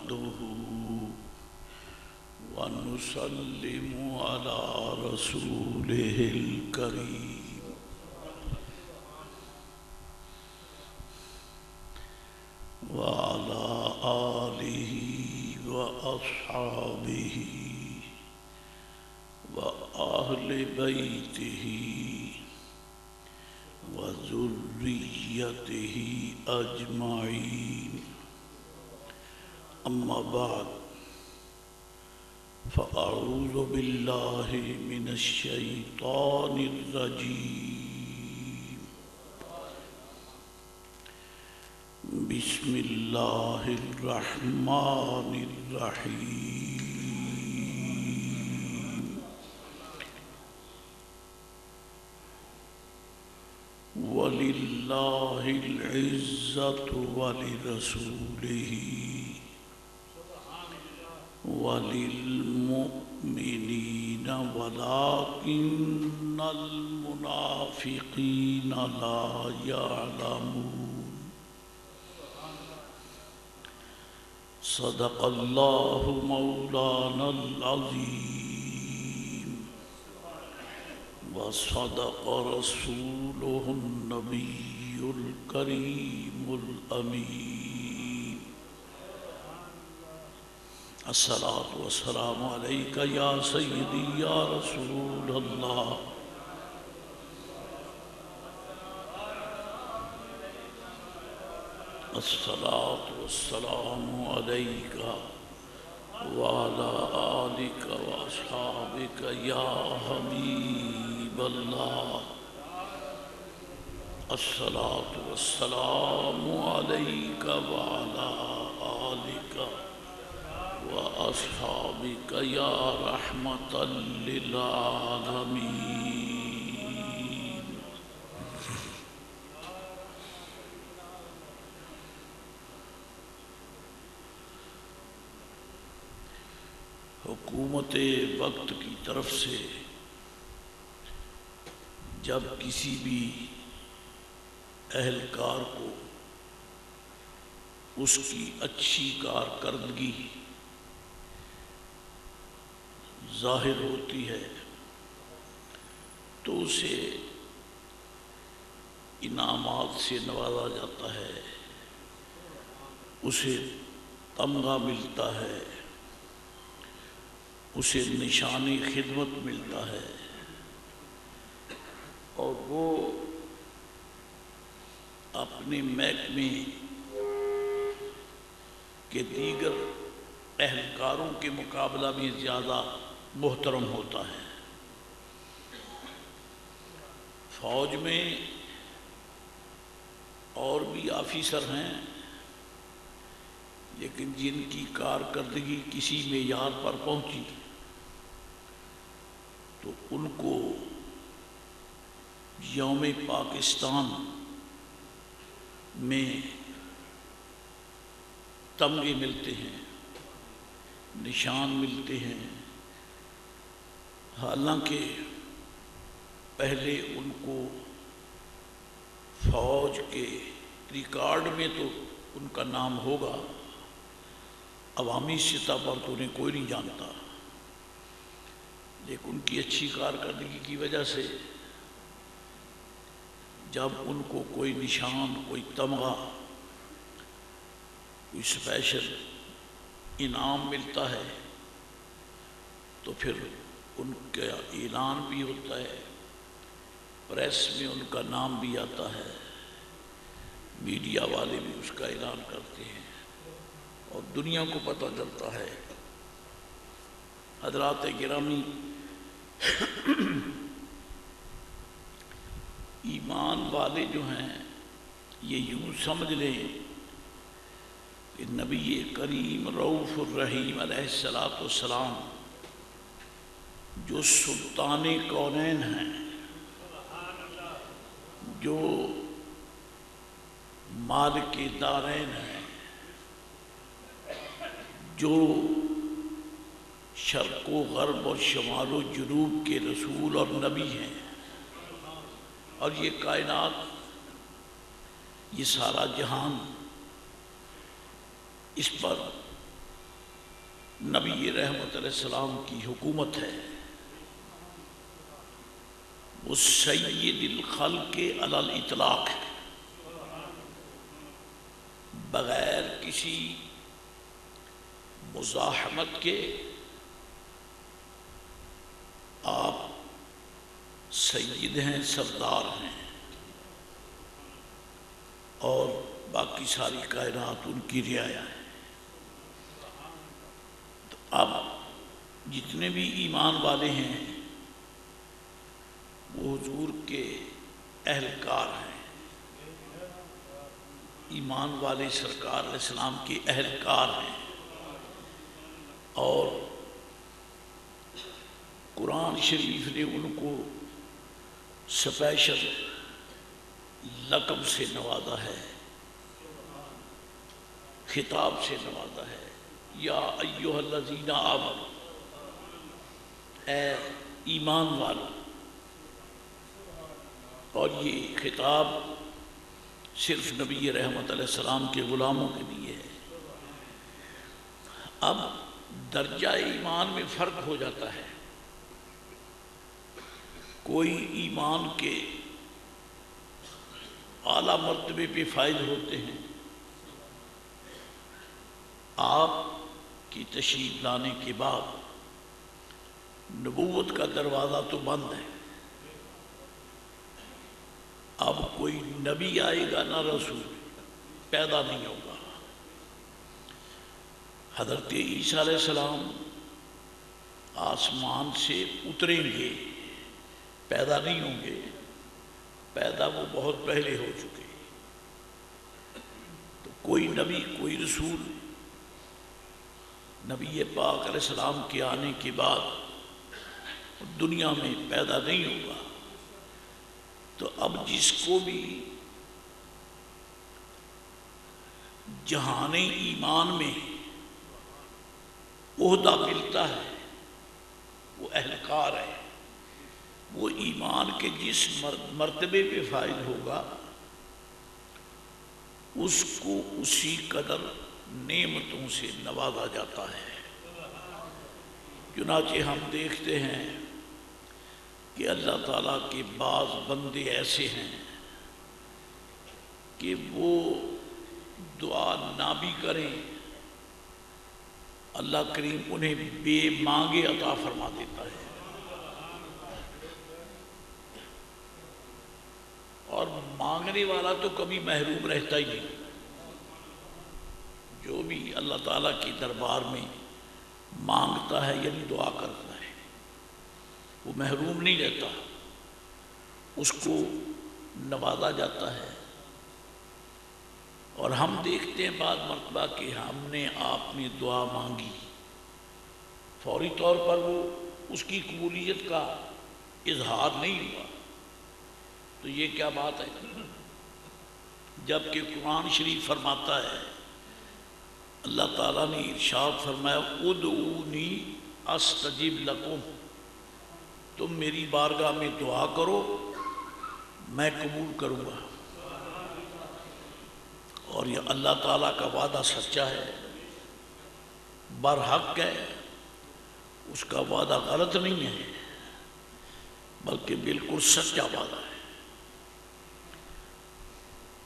نحمده ونسلم على رسوله الكريم وعلى آله وأصحابه وأهل بيته وذريته أجمعين. أما بعد فأعوذ بالله من الشيطان الرجيم. بسم الله الرحمن الرحيم. ولله العزة ولرسوله وللمؤمنين ولكن المنافقين لا يعلمون. صدق الله مولانا العظيم وصدق رسوله النبي الكريم الأمين. الصلاة والسلام عليك يا سيدي يا رسول الله. الصلاة والسلام عليك وعلى آلك وأصحابك يا حبيب الله. الصلاة والسلام عليك وعلى آلك وأصحابك يا رحمة للعالمين. حکومت وقت کی طرف سے جب کسی بھی اہلکار کو اس کی اچھی کارکردگی ظاہر ہوتی ہے تو اسے انعامات سے نوازا جاتا ہے، اسے تمغہ ملتا ہے، اسے نشان خدمت ملتا ہے، اور وہ اپنے محکمے کے دیگر اہلکاروں کے مقابلہ میں زیادہ محترم ہوتا ہے۔ فوج میں اور بھی آفیسر ہیں، لیکن جن کی کارکردگی کسی معیار پر پہنچی تو ان کو یوم پاکستان میں تمغے ملتے ہیں، نشان ملتے ہیں، حالانکہ پہلے ان کو فوج کے ریکارڈ میں تو ان کا نام ہوگا، عوامی سطح پر تو انہیں کوئی نہیں جانتا، لیکن ان کی اچھی کارکردگی کی وجہ سے جب ان کو کوئی نشان، کوئی تمغہ، کوئی اسپیشل انعام ملتا ہے تو پھر ان کا اعلان بھی ہوتا ہے، پریس میں ان کا نام بھی آتا ہے، میڈیا والے بھی اس کا اعلان کرتے ہیں اور دنیا کو پتہ چلتا ہے۔ حضرات گرامی، ایمان والے جو ہیں یہ یوں سمجھ لیں کہ نبی کریم رؤوف الرحیم علیہ السلام جو سلطان کونین ہیں، جو مالک دارین ہیں، جو شرق و غرب اور شمال و جنوب کے رسول اور نبی ہیں، اور یہ کائنات، یہ سارا جہان اس پر نبی رحمت علیہ السلام کی حکومت ہے، وہ سید الخلق علی الاطلاق ہے، بغیر کسی مزاحمت کے آپ سید ہیں، سردار ہیں، اور باقی ساری کائنات ان کی رعایا ہے۔ تو اب جتنے بھی ایمان والے ہیں وہ حضور کے اہلکار ہیں، ایمان والے سرکار علیہ السلام کے اہلکار ہیں، اور قرآن شریف نے ان کو سپیشل لقب سے نوازا ہے، خطاب سے نوازا ہے، یا ایھا الذین آمنوا، اے ایمان والو۔ اور یہ خطاب صرف نبی رحمت علیہ السلام کے غلاموں کے لیے ہے۔ اب درجہ ایمان میں فرق ہو جاتا ہے، کوئی ایمان کے اعلیٰ مرتبے پہ فائز ہوتے ہیں۔ آپ کی تشریف لانے کے بعد نبوت کا دروازہ تو بند ہے، اب کوئی نبی آئے گا نہ رسول پیدا نہیں ہوگا۔ حضرت عیسیٰ علیہ السلام آسمان سے اتریں گے، پیدا نہیں ہوں گے، پیدا وہ بہت پہلے ہو چکے۔ تو کوئی نبی، کوئی رسول نبی پاک علیہ السلام کے آنے کے بعد دنیا میں پیدا نہیں ہوگا۔ تو اب جس کو بھی جہان ایمان میں عہدہ ملتا ہے وہ اہلکار ہے، وہ ایمان کے جس مرتبے پہ فائز ہوگا اس کو اسی قدر نعمتوں سے نوازا جاتا ہے۔ چنانچہ ہم دیکھتے ہیں کہ اللہ تعالیٰ کے بعض بندے ایسے ہیں کہ وہ دعا نہ بھی کریں، اللہ کریم انہیں بے مانگے عطا فرما دیتا ہے، اور مانگنے والا تو کبھی محروم رہتا ہی نہیں۔ جو بھی اللہ تعالیٰ کی دربار میں مانگتا ہے یعنی دعا کرتا ہے وہ محروم نہیں رہتا، اس کو نوازا جاتا ہے۔ اور ہم دیکھتے ہیں بعض مرتبہ کہ ہم نے آپ نے دعا مانگی، فوری طور پر وہ اس کی قبولیت کا اظہار نہیں ہوا، تو یہ کیا بات ہے؟ جبکہ قرآن شریف فرماتا ہے، اللہ تعالیٰ نے ارشاد فرمایا ادعونی استجب لکم، تم میری بارگاہ میں دعا کرو میں قبول کروں گا۔ اور یہ اللہ تعالیٰ کا وعدہ سچا ہے، برحق ہے، اس کا وعدہ غلط نہیں ہے بلکہ بالکل سچا وعدہ ہے۔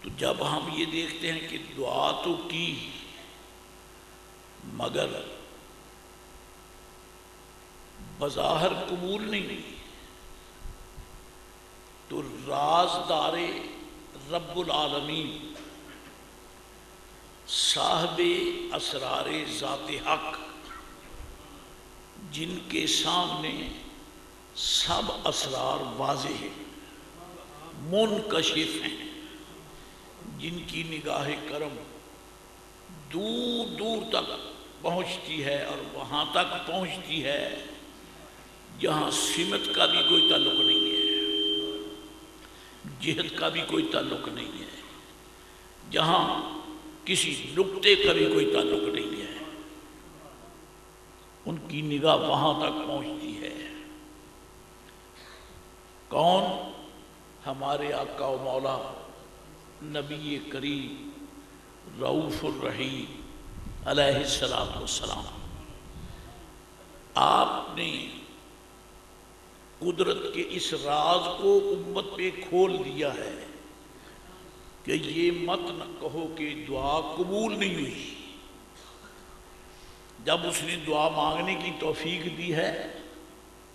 تو جب ہم یہ دیکھتے ہیں کہ دعا تو کی مگر بظاہر قبول نہیں ہوئی، تو رازدار رب العالمین صاحب اسرار ذات حق، جن کے سامنے سب اسرار واضح ہیں، منکشف ہیں، جن کی نگاہ کرم دور دور تک پہنچتی ہے، اور وہاں تک پہنچتی ہے جہاں سمت کا بھی کوئی تعلق نہیں ہے، جہت کا بھی کوئی تعلق نہیں ہے، جہاں کسی نقطے کا بھی کوئی تعلق نہیں ہے، ان کی نگاہ وہاں تک پہنچتی ہے۔ کون؟ ہمارے آقا و مولا نبی کریم رؤوف الرحیم علیہ السلام، آپ نے قدرت کے اس راز کو امت پہ کھول دیا ہے کہ یہ مت نہ کہو کہ دعا قبول نہیں ہوئی۔ جب اس نے دعا مانگنے کی توفیق دی ہے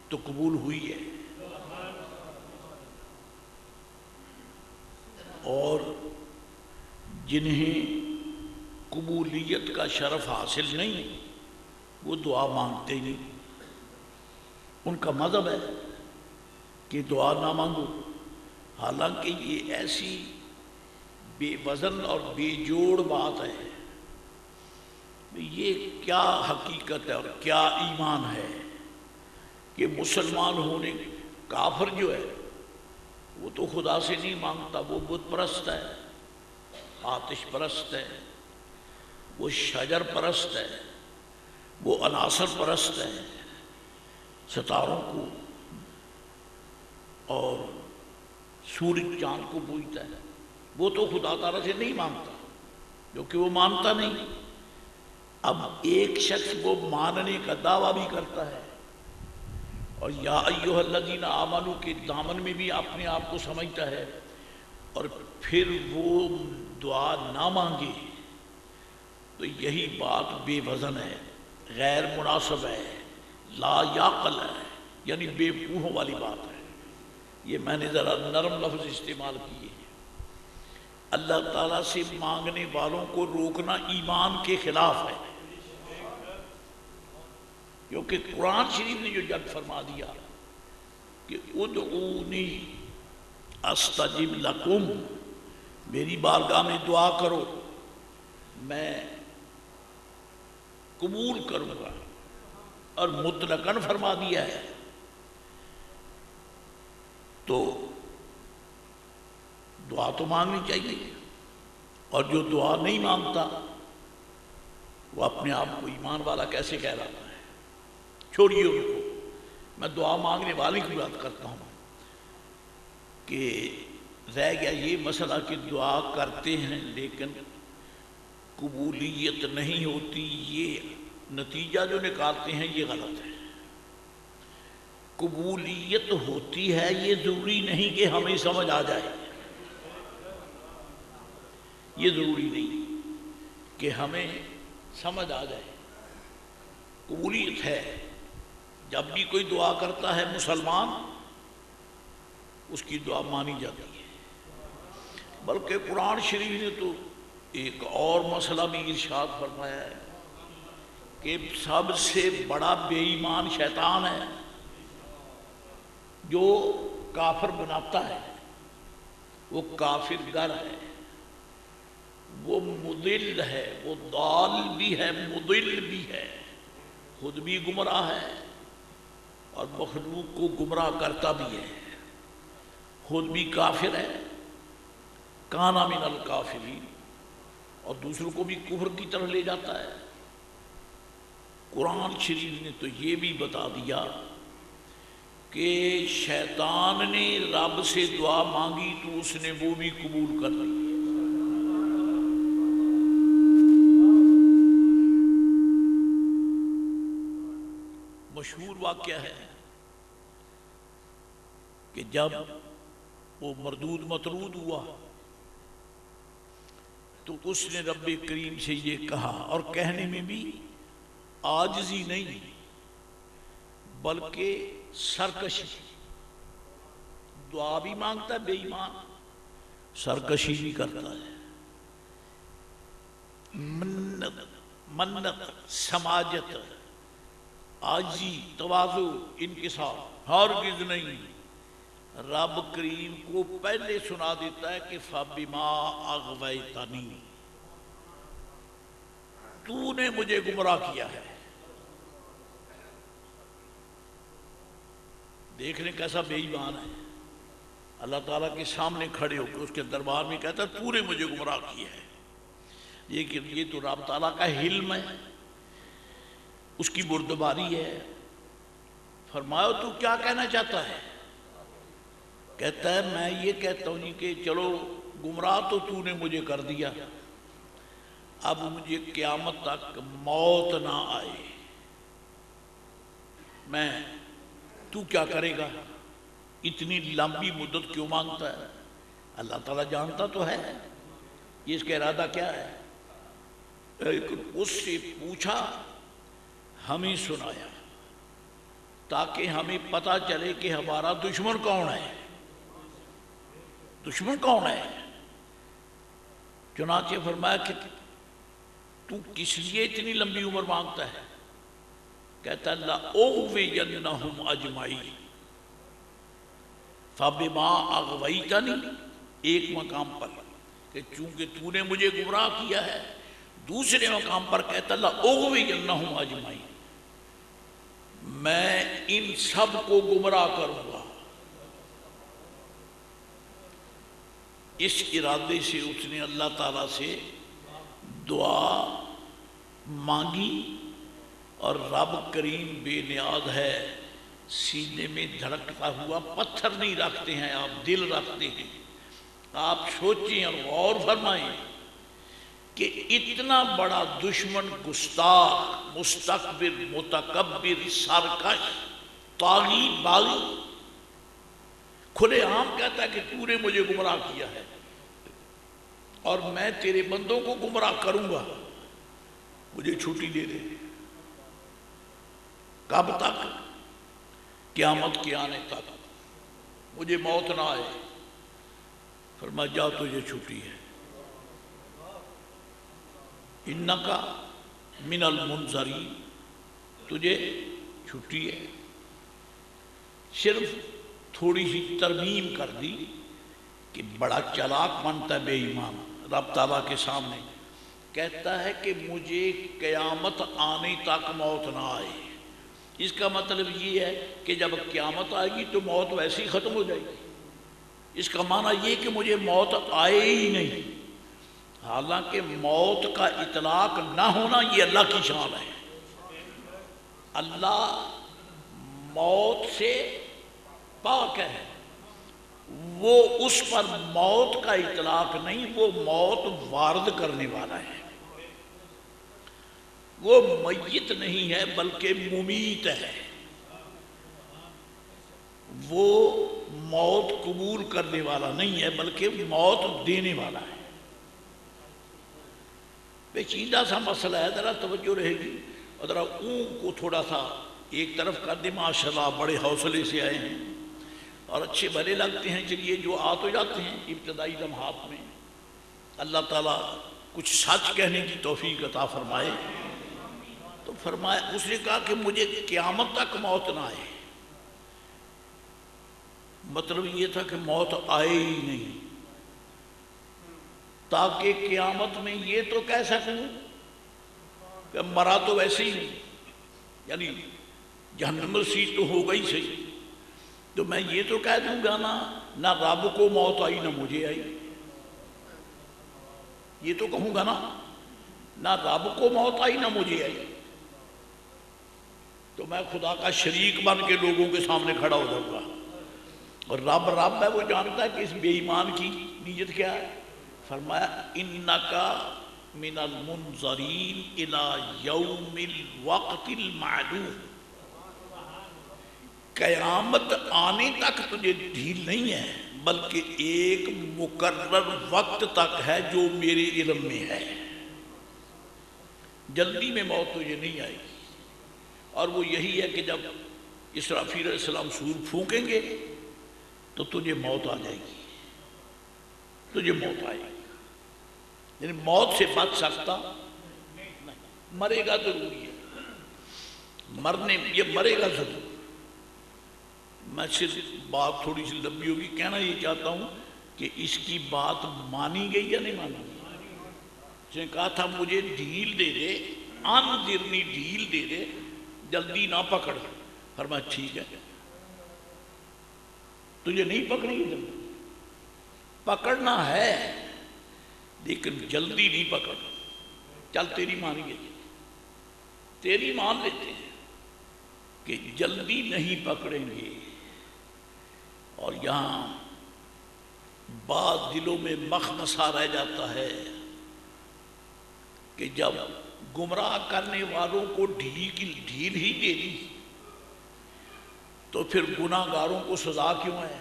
تو قبول ہوئی ہے، اور جنہیں قبولیت کا شرف حاصل نہیں وہ دعا مانگتے ہی نہیں۔ ان کا مذہب ہے کہ دعا نہ مانگو، حالانکہ یہ ایسی بے وزن اور بے جوڑ بات ہے۔ یہ کیا حقیقت ہے اور کیا ایمان ہے کہ مسلمان ہونے، کافر جو ہے وہ تو خدا سے نہیں مانگتا، وہ بت پرست ہے، آتش پرست ہے، وہ شجر پرست ہے، وہ عناصر پرست ہے، ستاروں کو اور سورج چاند کو پوجتا ہے۔ وہ تو خدا تعالیٰ سے نہیں مانگتا کیونکہ وہ مانتا نہیں۔ اب ایک شخص وہ ماننے کا دعویٰ بھی کرتا ہے اور یا ایھا الذین آمنوا کے دامن میں بھی اپنے آپ کو سمجھتا ہے، اور پھر وہ دعا نہ مانگے تو یہی بات بے وزن ہے، غیر مناسب ہے، لا یعقل ہے، یعنی بے وقوفوں والی بات ہے۔ یہ میں نے ذرا نرم لفظ استعمال کیے ہیں۔ اللہ تعالیٰ سے مانگنے والوں کو روکنا ایمان کے خلاف ہے، کیونکہ قرآن شریف نے جو جب فرما دیا کہ ادعونی استجب لکم، میری بارگاہ میں دعا کرو میں قبول کروں گا، اور مطلقاً فرما دیا ہے، تو دعا تو مانگنی چاہیے۔ اور جو دعا نہیں مانگتا وہ اپنے آپ کو ایمان والا کیسے کہلاتا ہے؟ چھوڑیے ان کو، میں دعا مانگنے والے کی بات کرتا ہوں کہ رہ گیا یہ مسئلہ کہ دعا کرتے ہیں لیکن قبولیت نہیں ہوتی، یہ نتیجہ جو نکالتے ہیں یہ غلط ہے۔ قبولیت ہوتی ہے، یہ ضروری نہیں کہ ہمیں سمجھ آ جائے، یہ ضروری نہیں کہ ہمیں سمجھ آ جائے۔ قبولیت ہے، جب بھی کوئی دعا کرتا ہے مسلمان اس کی دعا مانی جاتی ہے۔ بلکہ قرآن شریف نے تو ایک اور مسئلہ بھی ارشاد فرمایا ہے کہ سب سے بڑا بے ایمان شیطان ہے، جو کافر بناتا ہے، وہ کافر گر ہے، وہ مضل ہے، وہ ضال بھی ہے، مضل بھی ہے، خود بھی گمراہ ہے اور مخلوق کو گمراہ کرتا بھی ہے، خود بھی کافر ہے، کانا من الکافرین، اور دوسروں کو بھی کفر کی طرف لے جاتا ہے۔ قرآن شریف نے تو یہ بھی بتا دیا کہ شیطان نے رب سے دعا مانگی تو اس نے وہ بھی قبول کر لی۔ مشہور واقعہ ہے کہ جب وہ مردود مطرود ہوا تو اس نے رب کریم سے یہ کہا، اور کہنے میں بھی عاجزی نہیں بلکہ سرکشی، دعا بھی مانگتا ہے بے ایمان، سرکشی بھی کرتا ہے، منت، سماجت، عاجزی، تواضع، انکسار ہرگز نہیں۔ رب کریم کو پہلے سنا دیتا ہے کہ فَبِمَا أَغْوَيْتَنِي، تو نے مجھے گمراہ کیا ہے۔ دیکھنے کیسا بے ایمان ہے، اللہ تعالیٰ کے سامنے کھڑے ہو کے اس کے دربار میں کہتا ہے تو نے مجھے گمراہ کیا ہے۔ یہ تو رب تعالیٰ کا حلم ہے، اس کی بردباری ہے۔ فرمایا تو کیا کہنا چاہتا ہے؟ کہتا ہے میں یہ کہتا ہوں کہ چلو گمراہ تو نے مجھے کر دیا، اب مجھے قیامت تک موت نہ آئے، میں تو کیا کرے گا، اتنی لمبی مدت کیوں مانگتا ہے؟ اللہ تعالیٰ جانتا تو ہے یہ اس کا ارادہ کیا ہے، لیکن اس سے پوچھا، ہمیں سنایا تاکہ ہمیں پتہ چلے کہ ہمارا دشمن کون ہے، دشمن کون ہے۔ چنانچہ فرمایا کہ تو کس لیے اتنی لمبی عمر مانگتا ہے؟ کہتا ہے لَأُغْوِيَنَّهُمْ أَجْمَعِينَ فَبِمَا أَغْوَيْتَنِي، ایک مقام پر کہ چونکہ تو نے مجھے گمراہ کیا ہے، دوسرے مقام پر کہتا ہے لَأُغْوِيَنَّهُمْ أَجْمَعِينَ، میں ان سب کو گمراہ کروں گا۔ اس ارادے سے اس نے اللہ تعالیٰ سے دعا مانگی، اور رب کریم بے نیاز ہے، سینے میں دھڑکتا ہوا پتھر نہیں رکھتے ہیں، آپ دل رکھتے ہیں۔ آپ سوچیں اور غور فرمائیں کہ اتنا بڑا دشمن، گستاخ، مستکبر، متکبر، سرکش، طاغی، باغی، کھلے عام کہتا ہے کہ تو نے مجھے گمراہ کیا ہے اور میں تیرے بندوں کو گمراہ کروں گا، مجھے چھٹی دے دے۔ کب تک؟ قیامت کے آنے تک، مجھے موت نہ آئے۔ فرمایا جا تجھے چھٹی ہے، انکا من المنظرین، تجھے چھٹی ہے۔ صرف تھوڑی سی ترمیم کر دی کہ بڑا چلاک بنتا ہے بے ایمان رب تعالیٰ کے سامنے، کہتا ہے کہ مجھے قیامت آنے تک موت نہ آئے۔ اس کا مطلب یہ ہے کہ جب قیامت آئے گی تو موت ویسے ہی ختم ہو جائے گی۔ اس کا معنی یہ کہ مجھے موت آئے ہی نہیں، حالانکہ موت کا اطلاق نہ ہونا یہ اللہ کی شان ہے۔ اللہ موت سے پاک ہے، وہ اس پر موت کا اطلاق نہیں، وہ موت وارد کرنے والا ہے۔ وہ میت نہیں ہے بلکہ ممیت ہے، وہ موت قبول کرنے والا نہیں ہے بلکہ موت دینے والا ہے۔ پیچیدہ سا مسئلہ ہے، ذرا توجہ رہے گی، اور ذرا اون کو تھوڑا سا ایک طرف کر دیں۔ ماشاءاللہ بڑے حوصلے سے آئے ہیں اور اچھے بھلے لگتے ہیں، چلیے جو آ تو جاتے ہیں ابتدائی لمحات میں۔ اللہ تعالیٰ کچھ سچ کہنے کی توفیق عطا فرمائے۔ تو فرمایا، اس نے کہا کہ مجھے قیامت تک موت نہ آئے، مطلب یہ تھا کہ موت آئے ہی نہیں، تاکہ قیامت میں یہ تو کہہ سکوں کہ مرا تو ویسے ہی نہیں، یعنی جہنم رسید تو ہو گئی صحیح، تو میں یہ تو کہہ دوں گا نہ رب کو موت آئی نہ مجھے آئی، یہ تو کہوں گا نہ رب کو موت آئی نہ مجھے آئی، تو میں خدا کا شریک بن کے لوگوں کے سامنے کھڑا ہو جاؤں گا۔ اور رب ہے، وہ جانتا ہے کہ اس بے ایمان کی نیت کیا ہے۔ فرمایا انکا من المنظرین الی یوم الوقت المعلوم، قیامت آنے تک تجھے ڈھیل نہیں ہے بلکہ ایک مقرر وقت تک ہے جو میرے علم میں ہے، جلدی میں موت تجھے نہیں آئے گی۔ اور وہ یہی ہے کہ جب اسرافیل علیہ السلام سور پھونکیں گے تو تجھے موت آ جائے گی، تجھے موت آئے گی، یعنی موت سے بچ سکتا نہیں، مرے گا ضروری ہے، یہ مرے گا ضرور۔ میں صرف بات تھوڑی سی لمبی ہوگی، کہنا یہ چاہتا ہوں کہ اس کی بات مانی گئی یا نہیں مانی گئی؟ اس نے کہا تھا مجھے ڈھیل دے دے، انذرنی، ڈھیل دے دے، جلدی نہ پکڑ۔ فرمایا ٹھیک ہے، تجھے نہیں پکڑیں گے، جلدی پکڑنا ہے لیکن جلدی نہیں پکڑنا، چل تیری مانی گئی، تیری مان لیتے ہیں کہ جلدی نہیں پکڑیں گے۔ اور یہاں بعض دلوں میں مخمصہ رہ جاتا ہے کہ جب گمراہ کرنے والوں کو ڈھیل ہی دے دی تو پھر گناہ گاروں کو سزا کیوں ہے؟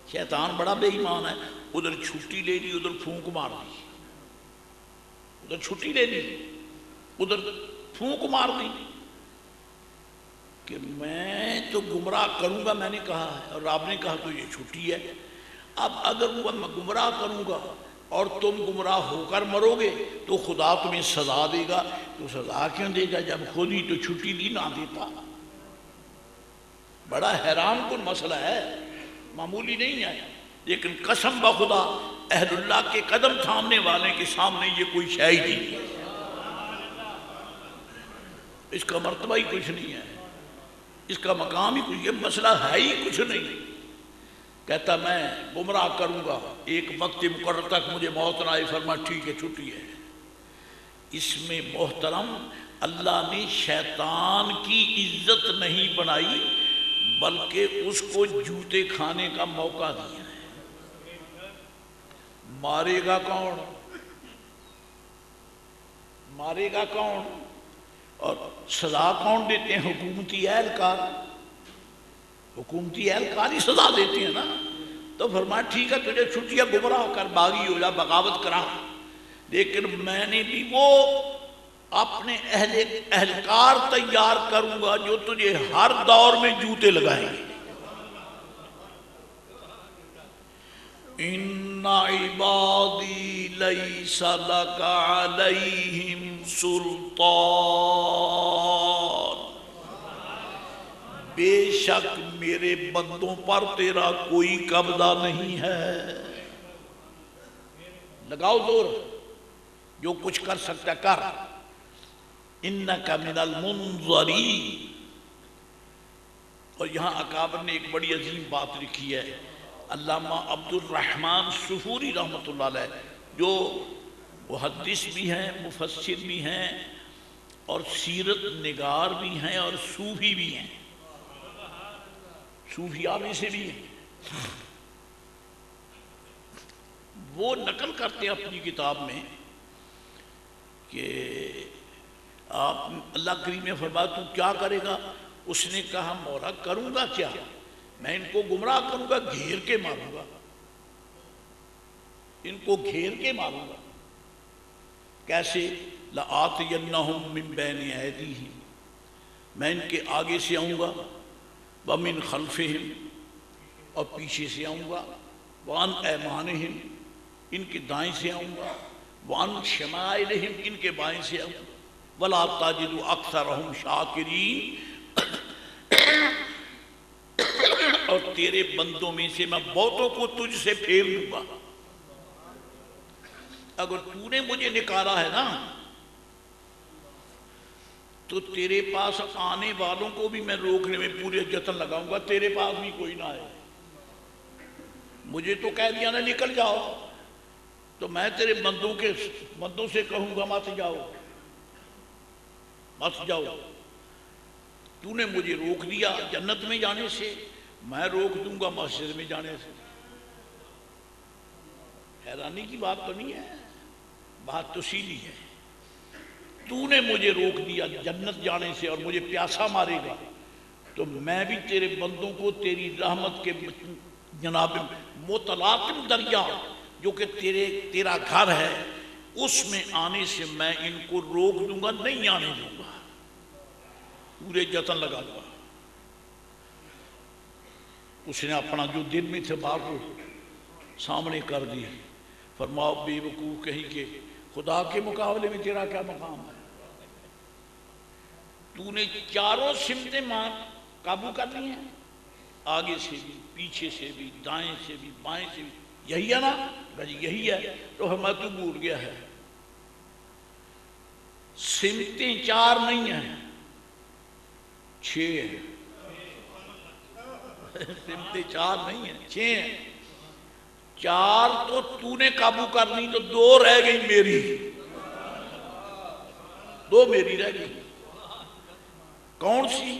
شیطان بڑا بے ایمان ہے، ادھر چھٹی لے لی، ادھر پھونک مار دی، ادھر چھٹی لے لی، ادھر پھونک مار دی کہ میں تو گمراہ کروں گا، میں نے کہا ہے اور آپ نے کہا تو یہ چھٹی ہے۔ اب اگر وہ میں گمراہ کروں گا اور تم گمراہ ہو کر مرو گے تو خدا تمہیں سزا دے گا، تو سزا کیوں دے گا جب خود ہی تو چھٹی بھی نہ دیتا؟ بڑا حیران کن مسئلہ ہے، معمولی نہیں ہے، لیکن قسم بخدا اہل اللہ کے قدم تھامنے والے کے سامنے یہ کوئی شے ہی نہیں ہے، اس کا مرتبہ ہی کچھ نہیں ہے، اس کا مقام ہی کچھ، یہ مسئلہ ہے ہی کچھ نہیں۔ کہتا میں گمراہ کروں گا، ایک وقت مقرر تک مجھے موت نہ آئے، فرما ٹھیک ہے چھٹی ہے۔ اس میں محترم اللہ نے شیطان کی عزت نہیں بنائی بلکہ اس کو جوتے کھانے کا موقع دیا ہے۔ مارے گا کون؟ مارے گا کون اور سزا کون دیتے ہیں؟ حکومتی اہلکار، حکومتی اہلکار ہی سزا دیتے ہیں نا۔ تو فرمایا ٹھیک ہے تجھے چھٹی ہے، گمراہ کر، باغی ہو جا، بغاوت کرا، لیکن میں نے بھی وہ اپنے اہلکار تیار کروں گا جو تجھے ہر دور میں جوتے لگائیں گے۔ ان عبادی لیس لک علیہم سلطان، بے شک میرے بندوں پر تیرا کوئی قبضہ نہیں ہے۔ لگاؤ زور، جو کچھ کر سکتا کر۔ انک من المنظرین۔ اور یہاں اکابر نے ایک بڑی عظیم بات لکھی ہے، علامہ عبد الرحمن سفوری رحمۃ اللہ علیہ، جو محدث بھی ہیں، مفسر بھی ہیں اور سیرت نگار بھی ہیں اور صوفی بھی ہیں، صوفیاء میں سے بھی ہیں۔ وہ نقل کرتے ہیں اپنی کتاب میں کہ آپ اللہ کریم نے فرمایا تو کیا کرے گا؟ اس نے کہا مولا کروں گا کیا، میں ان کو گمراہ کروں گا، گھیر کے ماروں گا، ان کو گھیر کے ماروں گا۔ کیسے؟ لآتینہم من بین ایدیہم، میں ان کے آگے سے آؤں گا، ومن خلفہم، اور پیچھے سے آؤں گا، وعن ایمانہم، ان کے دائیں سے آؤں گا، وعن شمائلہم، ان کے بائیں سے آؤں گا، ولا تجد اکثرہم شاکرین، اور تیرے بندوں میں سے میں بہتوں کو تجھ سے پھیر لوں گا۔ اگر تو نے مجھے نکالا ہے نا تو تیرے پاس آنے والوں کو بھی میں روکنے میں پورے جتن لگاؤں گا، تیرے پاس بھی کوئی نہ آئے۔ مجھے تو کہہ دیا نا نکل جاؤ، تو میں تیرے بندوں سے کہوں گا مت جاؤ، مت جاؤ۔ تو نے مجھے روک دیا جنت میں جانے سے، میں روک دوں گا مسجد میں جانے سے۔ حیرانی کی بات تو نہیں ہے، بات تو سیدھی ہے۔ تو نے مجھے روک دیا جنت جانے سے اور مجھے پیاسا مارے گا، تو میں بھی تیرے بندوں کو تیری رحمت کے جناب متلاطم دریا جو کہ تیرا گھر ہے اس میں آنے سے میں ان کو روک دوں گا، نہیں آنے دوں گا، پورے جتن لگا دوں گا۔ اس نے اپنا جو دل میں تھے بات کو سامنے کر دی۔ فرماؤ بے وقوف کہیں کہ خدا کے مقابلے میں تیرا کیا مقام ہے؟ تو نے چاروں سمتیں قابو کر لی ہیں، آگے سے بھی، پیچھے سے بھی، دائیں سے بھی، بائیں سے بھی، یہی ہے نا؟ یہی ہے۔ تو ہمیں تو بھول گیا ہے، سمتیں چار نہیں ہیں، 6 ہیں۔ سمتیں 4 نہیں ہیں، 6 ہیں۔ 4 تو نے قابو کر لی تو 2 رہ گئی میری، 2 میری رہ گئی۔ کون سی؟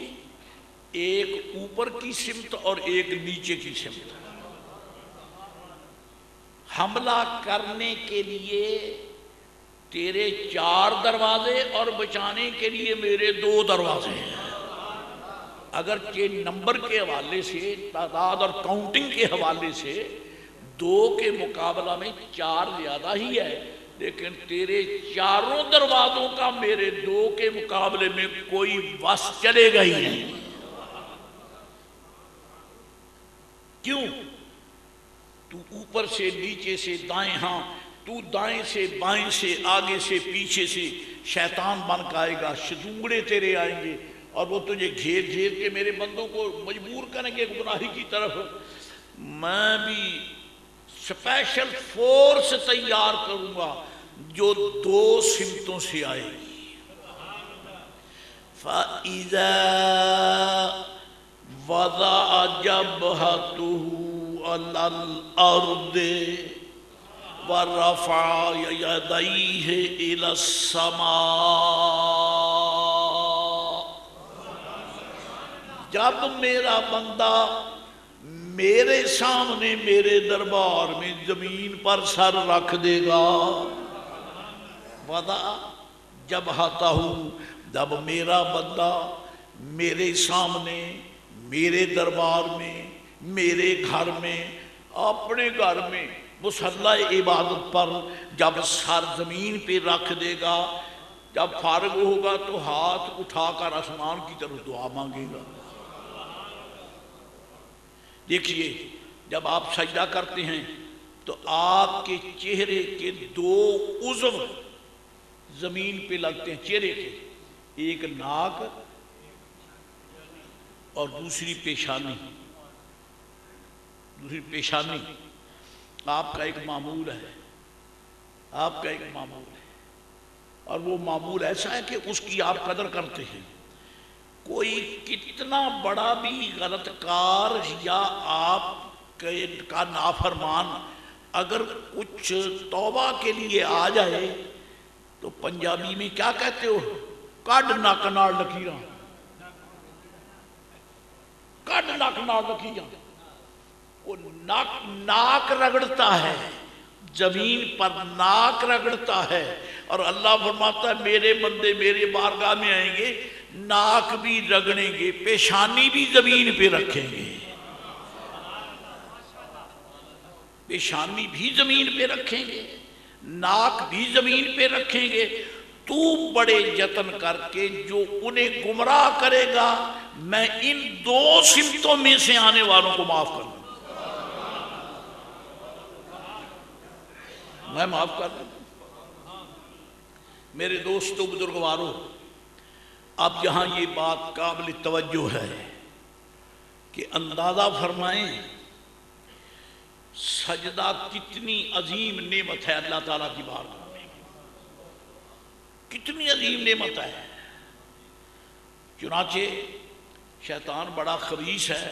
ایک اوپر کی سمت اور ایک نیچے کی سمت۔ حملہ کرنے کے لیے تیرے 4 دروازے اور بچانے کے لیے میرے 2 دروازے ہیں۔ اگرچہ نمبر کے حوالے سے، تعداد اور کاؤنٹنگ کے حوالے سے 2 کے مقابلہ میں 4 زیادہ ہی ہے، لیکن تیرے چاروں دروازوں کا میرے 2 کے مقابلے میں کوئی وس چلے گا ہی نہیں۔ کیوں؟ تو اوپر سے نیچے سے دائیں، ہاں تو دائیں سے بائیں سے آگے سے پیچھے سے شیطان بن کے آئے گا، شتونگڑے تیرے آئیں گے اور وہ تجھے گھیر گھیر کے میرے بندوں کو مجبور کریں گے گناہی کی طرف۔ میں بھی سپیشل فورس تیار کروں گا جو 2 سمتوں سے آئے گی۔ فَإِذَا وَضَعَ جَبْهَتُهُ عَلَى الْأَرْضِ وَرَفَعَ يَدَيْهِ إِلَى السَّمَاءِ، جب میرا بندہ میرے سامنے میرے دربار میں زمین پر سر رکھ دے گا، وَضَعَ جَبْهَتَهُ، جب میرا بندہ میرے سامنے میرے دربار میں میرے گھر میں اپنے گھر میں مصلی عبادت پر جب سر زمین پہ رکھ دے گا، جب فارغ ہوگا تو ہاتھ اٹھا کر آسمان کی طرف دعا مانگے گا۔ دیکھیے جب آپ سجدہ کرتے ہیں تو آپ کے چہرے کے 2 عضو زمین پہ لگتے ہیں، چہرے کے، ایک ناک اور دوسری پیشانی۔ آپ کا ایک معمول ہے، آپ کا ایک معمول ہے، اور وہ معمول ایسا ہے کہ اس کی آپ قدر کرتے ہیں۔ کوئی کتنا بڑا بھی غلط کار یا آپ کا نافرمان اگر کچھ توبہ کے لیے آ جائے تو پنجابی میں کیا کہتے ہو؟ کڈ نک نال لکیراں، کڈ نک نال لکیراں۔ وہ ناک رگڑتا ہے، زمین پر ناک رگڑتا ہے، اور اللہ فرماتا ہے میرے بندے میرے بارگاہ میں آئیں گے، ناک بھی رگڑیں گے، پیشانی بھی زمین پہ رکھیں گے، پیشانی بھی زمین پہ رکھیں گے، ناک بھی زمین پہ رکھیں گے۔ تو بڑے جتن کر کے جو انہیں گمراہ کرے گا میں ان 2 سمتوں میں سے آنے والوں کو معاف کر دوں، میں معاف کر دوں۔ میرے دوستو بزرگوارو، اب یہاں یہ بات قابل توجہ ہے کہ اندازہ فرمائیں سجدہ کتنی عظیم نعمت ہے اللہ تعالیٰ کی بارگاہ میں، کتنی عظیم نعمت ہے۔ چنانچہ شیطان بڑا خبیث ہے،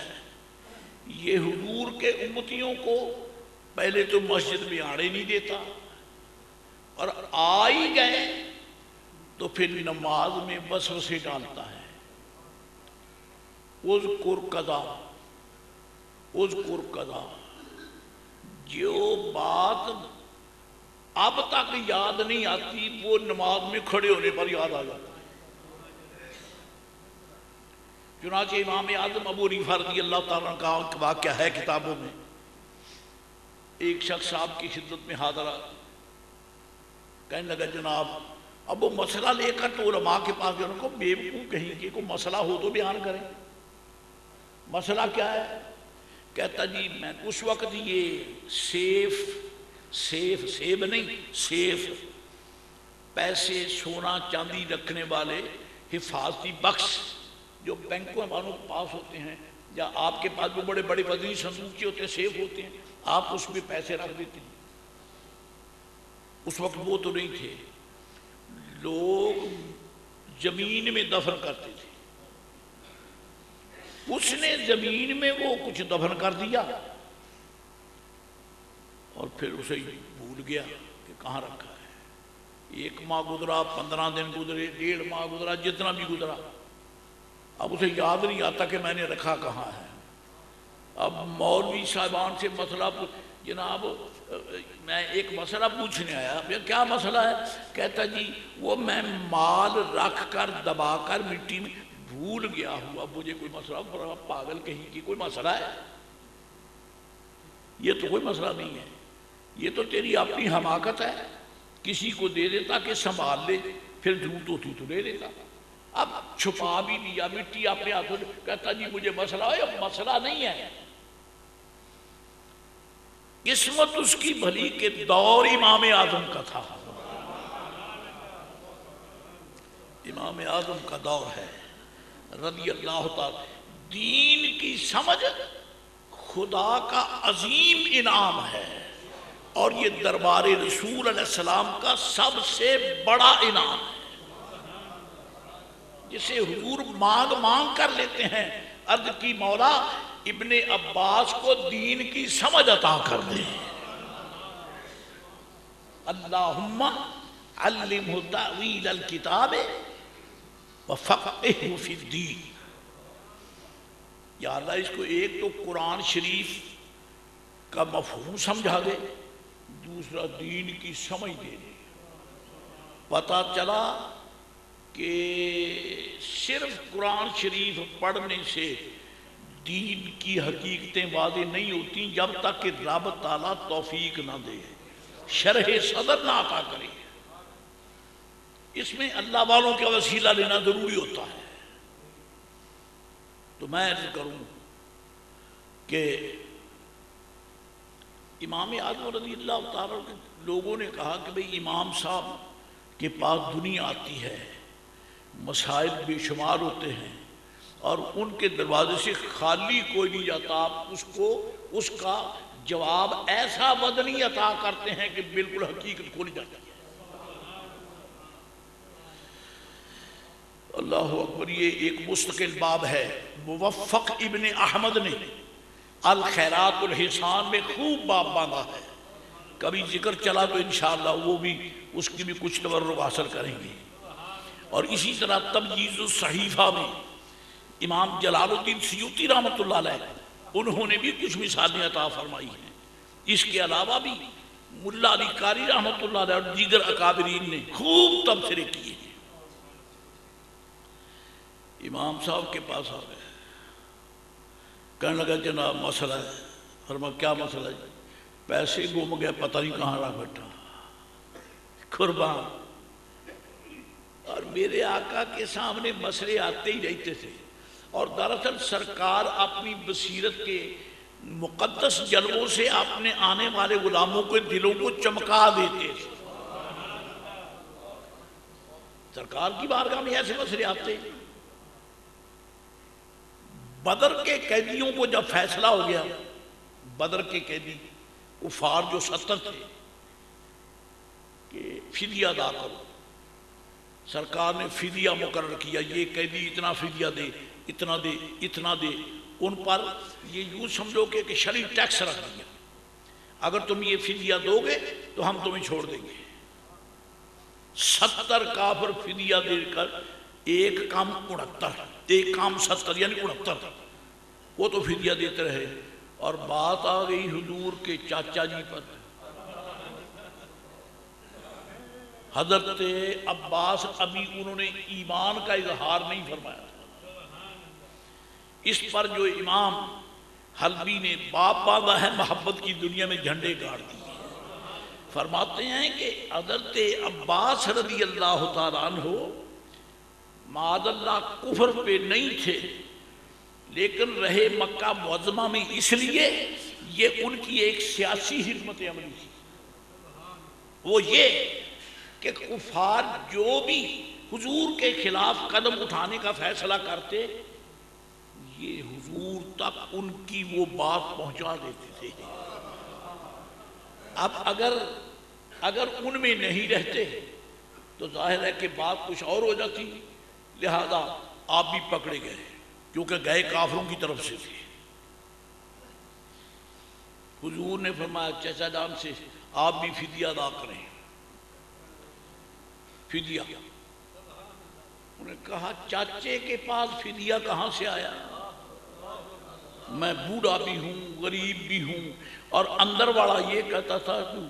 یہ حضور کے امتیوں کو پہلے تو مسجد میں آنے نہیں دیتا، اور آ ہی گئے تو پھر نماز میں وسوسے ڈالتا ہے۔ اذکر قضا، اذکر قضا، جو بات اب تک یاد نہیں آتی وہ نماز میں کھڑے ہونے پر یاد آ جاتا ہے۔ چنانچہ امام اعظم ابو حنیفہ رضی اللہ تعالیٰ کا واقعہ ہے کتابوں میں، ایک شخص آپ کی خدمت میں حاضرہ، کہنے لگا جناب اب وہ مسئلہ لے کر تو علماء کے پاس گئے، ان کو بیوقوف کہیں کہ کوئی مسئلہ ہو تو بیان کریں، مسئلہ کیا ہے؟ کہتا جی میں اس وقت یہ سیب نہیں، سیف، پیسے سونا چاندی رکھنے والے حفاظتی بکس جو بینکوں والوں کے پاس ہوتے ہیں، یا آپ کے پاس جو بڑے بڑے وزنی صندوق ہوتے ہیں، سیف ہوتے ہیں، آپ اس میں پیسے رکھ دیتے ہیں۔ اس وقت وہ تو نہیں تھے، لوگ زمین میں دفن کرتے تھے، اس نے زمین میں وہ کچھ دفن کر دیا اور پھر اسے بھول گیا کہ کہاں رکھا ہے۔ 1 ماہ گزرا، 15 دن گزرے، 1.5 ماہ گزرا، جتنا بھی گزرا، اب اسے یاد نہیں آتا کہ میں نے رکھا کہاں ہے۔ اب مولوی صاحبان سے مسئلہ جناب میں ایک مسئلہ پوچھنے آیا، کیا مسئلہ ہے؟ کہتا جی وہ میں مال رکھ کر دبا کر مٹی میں بھول گیا ہوں، اب مجھے کوئی مسئلہ، پاگل کہیں کی کوئی مسئلہ ہے؟ یہ تو کوئی مسئلہ نہیں ہے، یہ تو تیری اپنی حماقت ہے، کسی کو دے دیتا کہ سنبھال لے، پھر ضرورت ہوتی تو دے دیتا، اب چھپا بھی دیا، مٹی اپنے ہاتھوں سے کہتا جی مجھے مسئلہ ہے، اب مسئلہ نہیں ہے۔ قسمت اس کی بھلی کہ دور امام اعظم کا تھا، امام اعظم کا دور ہے رضی اللہ تعالی۔ دین کی سمجھ خدا کا عظیم انعام ہے، اور یہ دربار رسول علیہ السلام کا سب سے بڑا انعام ہے، جسے حضور مانگ مانگ کر لیتے ہیں، عرض کی مولا ابن عباس کو دین کی سمجھ عطا کر دے، اللہم علمہ تأویل الکتاب وفقہہ فی الدین۔ یا اللہ اس کو ایک تو قرآن شریف کا مفہوم سمجھا دے، دوسرا دین کی سمجھ دے دے۔ پتہ چلا کہ صرف قرآن شریف پڑھنے سے دین کی حقیقتیں واضح نہیں ہوتی جب تک کہ رب تعالیٰ توفیق نہ دے، شرح صدر نہ عطا کرے، اس میں اللہ والوں کا وسیلہ لینا ضروری ہوتا ہے۔ تو میں عرض کروں کہ امام اعظم رضی اللہ تعالیٰ کے لوگوں نے کہا کہ بھئی امام صاحب کے پاس دنیا آتی ہے، مسائل بے شمار ہوتے ہیں، اور ان کے دروازے سے خالی کوئی نہیں جاتا، آپ اس کا جواب ایسا بدنی عطا کرتے ہیں کہ بالکل حقیقت کھل جاتی ہے۔ اللہ اکبر، یہ ایک مستقل باب ہے، موفق ابن احمد نے الخیرات الحسان میں خوب باب باندھا ہے، کبھی ذکر چلا تو انشاءاللہ وہ بھی اس کی بھی کچھ تبرک حاصل کریں گے۔ اور اسی طرح تمجید الصحیفہ میں امام جلال الدین سیوطی رحمۃ اللہ علیہ انہوں نے بھی کچھ مثالیں عطا فرمائی ہیں، اس کے علاوہ بھی ملا علی قاری رحمۃ اللہ علیہ اور دیگر اکابرین نے خوب تبصرے کیے ہیں۔ امام صاحب کے پاس آ گئے، کہنے لگا جناب مسئلہ ہے۔ فرمایا کیا مسئلہ ہے؟ پیسے گم گئے، پتہ نہیں کہاں رکھ بیٹھا، قربان۔ اور میرے آقا کے سامنے مسئلے آتے ہی رہتے تھے، اور دراصل سرکار اپنی بصیرت کے مقدس جلووں سے اپنے آنے والے غلاموں کے دلوں کو چمکا دیتے تھے۔ سرکار کی بارگاہ میں ایسے مسئلے آتے ہیں۔ بدر کے قیدیوں کو جب فیصلہ ہو گیا، بدر کے قیدی کفار جو 70 تھے کہ فدیہ ادا کرو، سرکار نے فدیہ مقرر کیا، یہ قیدی اتنا فدیہ دے، اتنا دے، اتنا دے، ان پر یہ یوں سمجھو کہ شرعی ٹیکس رکھ دیا، اگر تم یہ فدیہ دو گے تو ہم تمہیں چھوڑ دیں گے۔ 70 کافر فدیہ دے کر ایک کام 69، ایک کام 70 یعنی 69، وہ تو فدیہ دیتے رہے، اور بات آ گئی حضور کے چاچا جی پر، حضرت عباس ابھی انہوں نے ایمان کا اظہار نہیں فرمایا تھا۔ اس پر جو امام حلبی نے باپ باندھا ہے، محبت کی دنیا میں جھنڈے گاڑ دیے۔ فرماتے ہیں کہ حضرت عباس رضی اللہ تعالیٰ عنہ معاذ اللہ کفر پہ نہیں تھے، لیکن رہے مکہ معظمہ میں، اس لیے یہ ان کی ایک سیاسی حکمت عملی تھی، وہ یہ کہ کفار جو بھی حضور کے خلاف قدم اٹھانے کا فیصلہ کرتے، یہ حضور تک ان کی وہ بات پہنچا دیتے تھے۔ اب اگر ان میں نہیں رہتے تو ظاہر ہے کہ بات کچھ اور ہو جاتی، لہذا آپ بھی پکڑے گئے، کیونکہ گئے کافروں کی طرف سے تھے۔ حضور نے فرمایا چچا جان سے آپ بھی فدیہ ادا کریں، فدیہ۔ انہوں نے کہا چاچے کے پاس فدیہ کہاں سے آیا؟ میں بوڑھا بھی ہوں، غریب بھی ہوں، اور اندر والا یہ کہتا تھا تو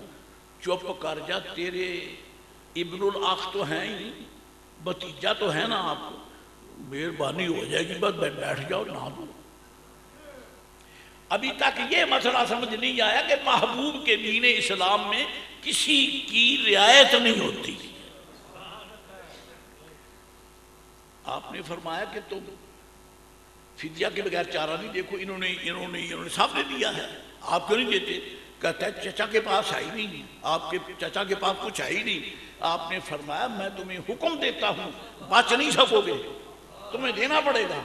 چپ کر جا، تیرے ابن الاخ تو ہیں ہی، بھتیجا تو ہے نا آپ کو، مہربانی ہو جائے گی بس بیٹھ جاؤ نہ دو. ابھی تک یہ مسئلہ سمجھ نہیں آیا کہ محبوب کے دین اسلام میں کسی کی رعایت نہیں ہوتی. آپ نے فرمایا کہ تم فدیہ کے بغیر چارہ نہیں. دیکھو انہوں نے سب نے دیا ہے, آپ کیوں نہیں دیتے؟ کہتا ہے چچا کے پاس ہے ہی نہیں, آپ کے چچا کے پاس کچھ ہے ہی نہیں. آپ نے فرمایا میں تمہیں حکم دیتا ہوں, بچ نہیں سکو گے, تمہیں دینا پڑے گا.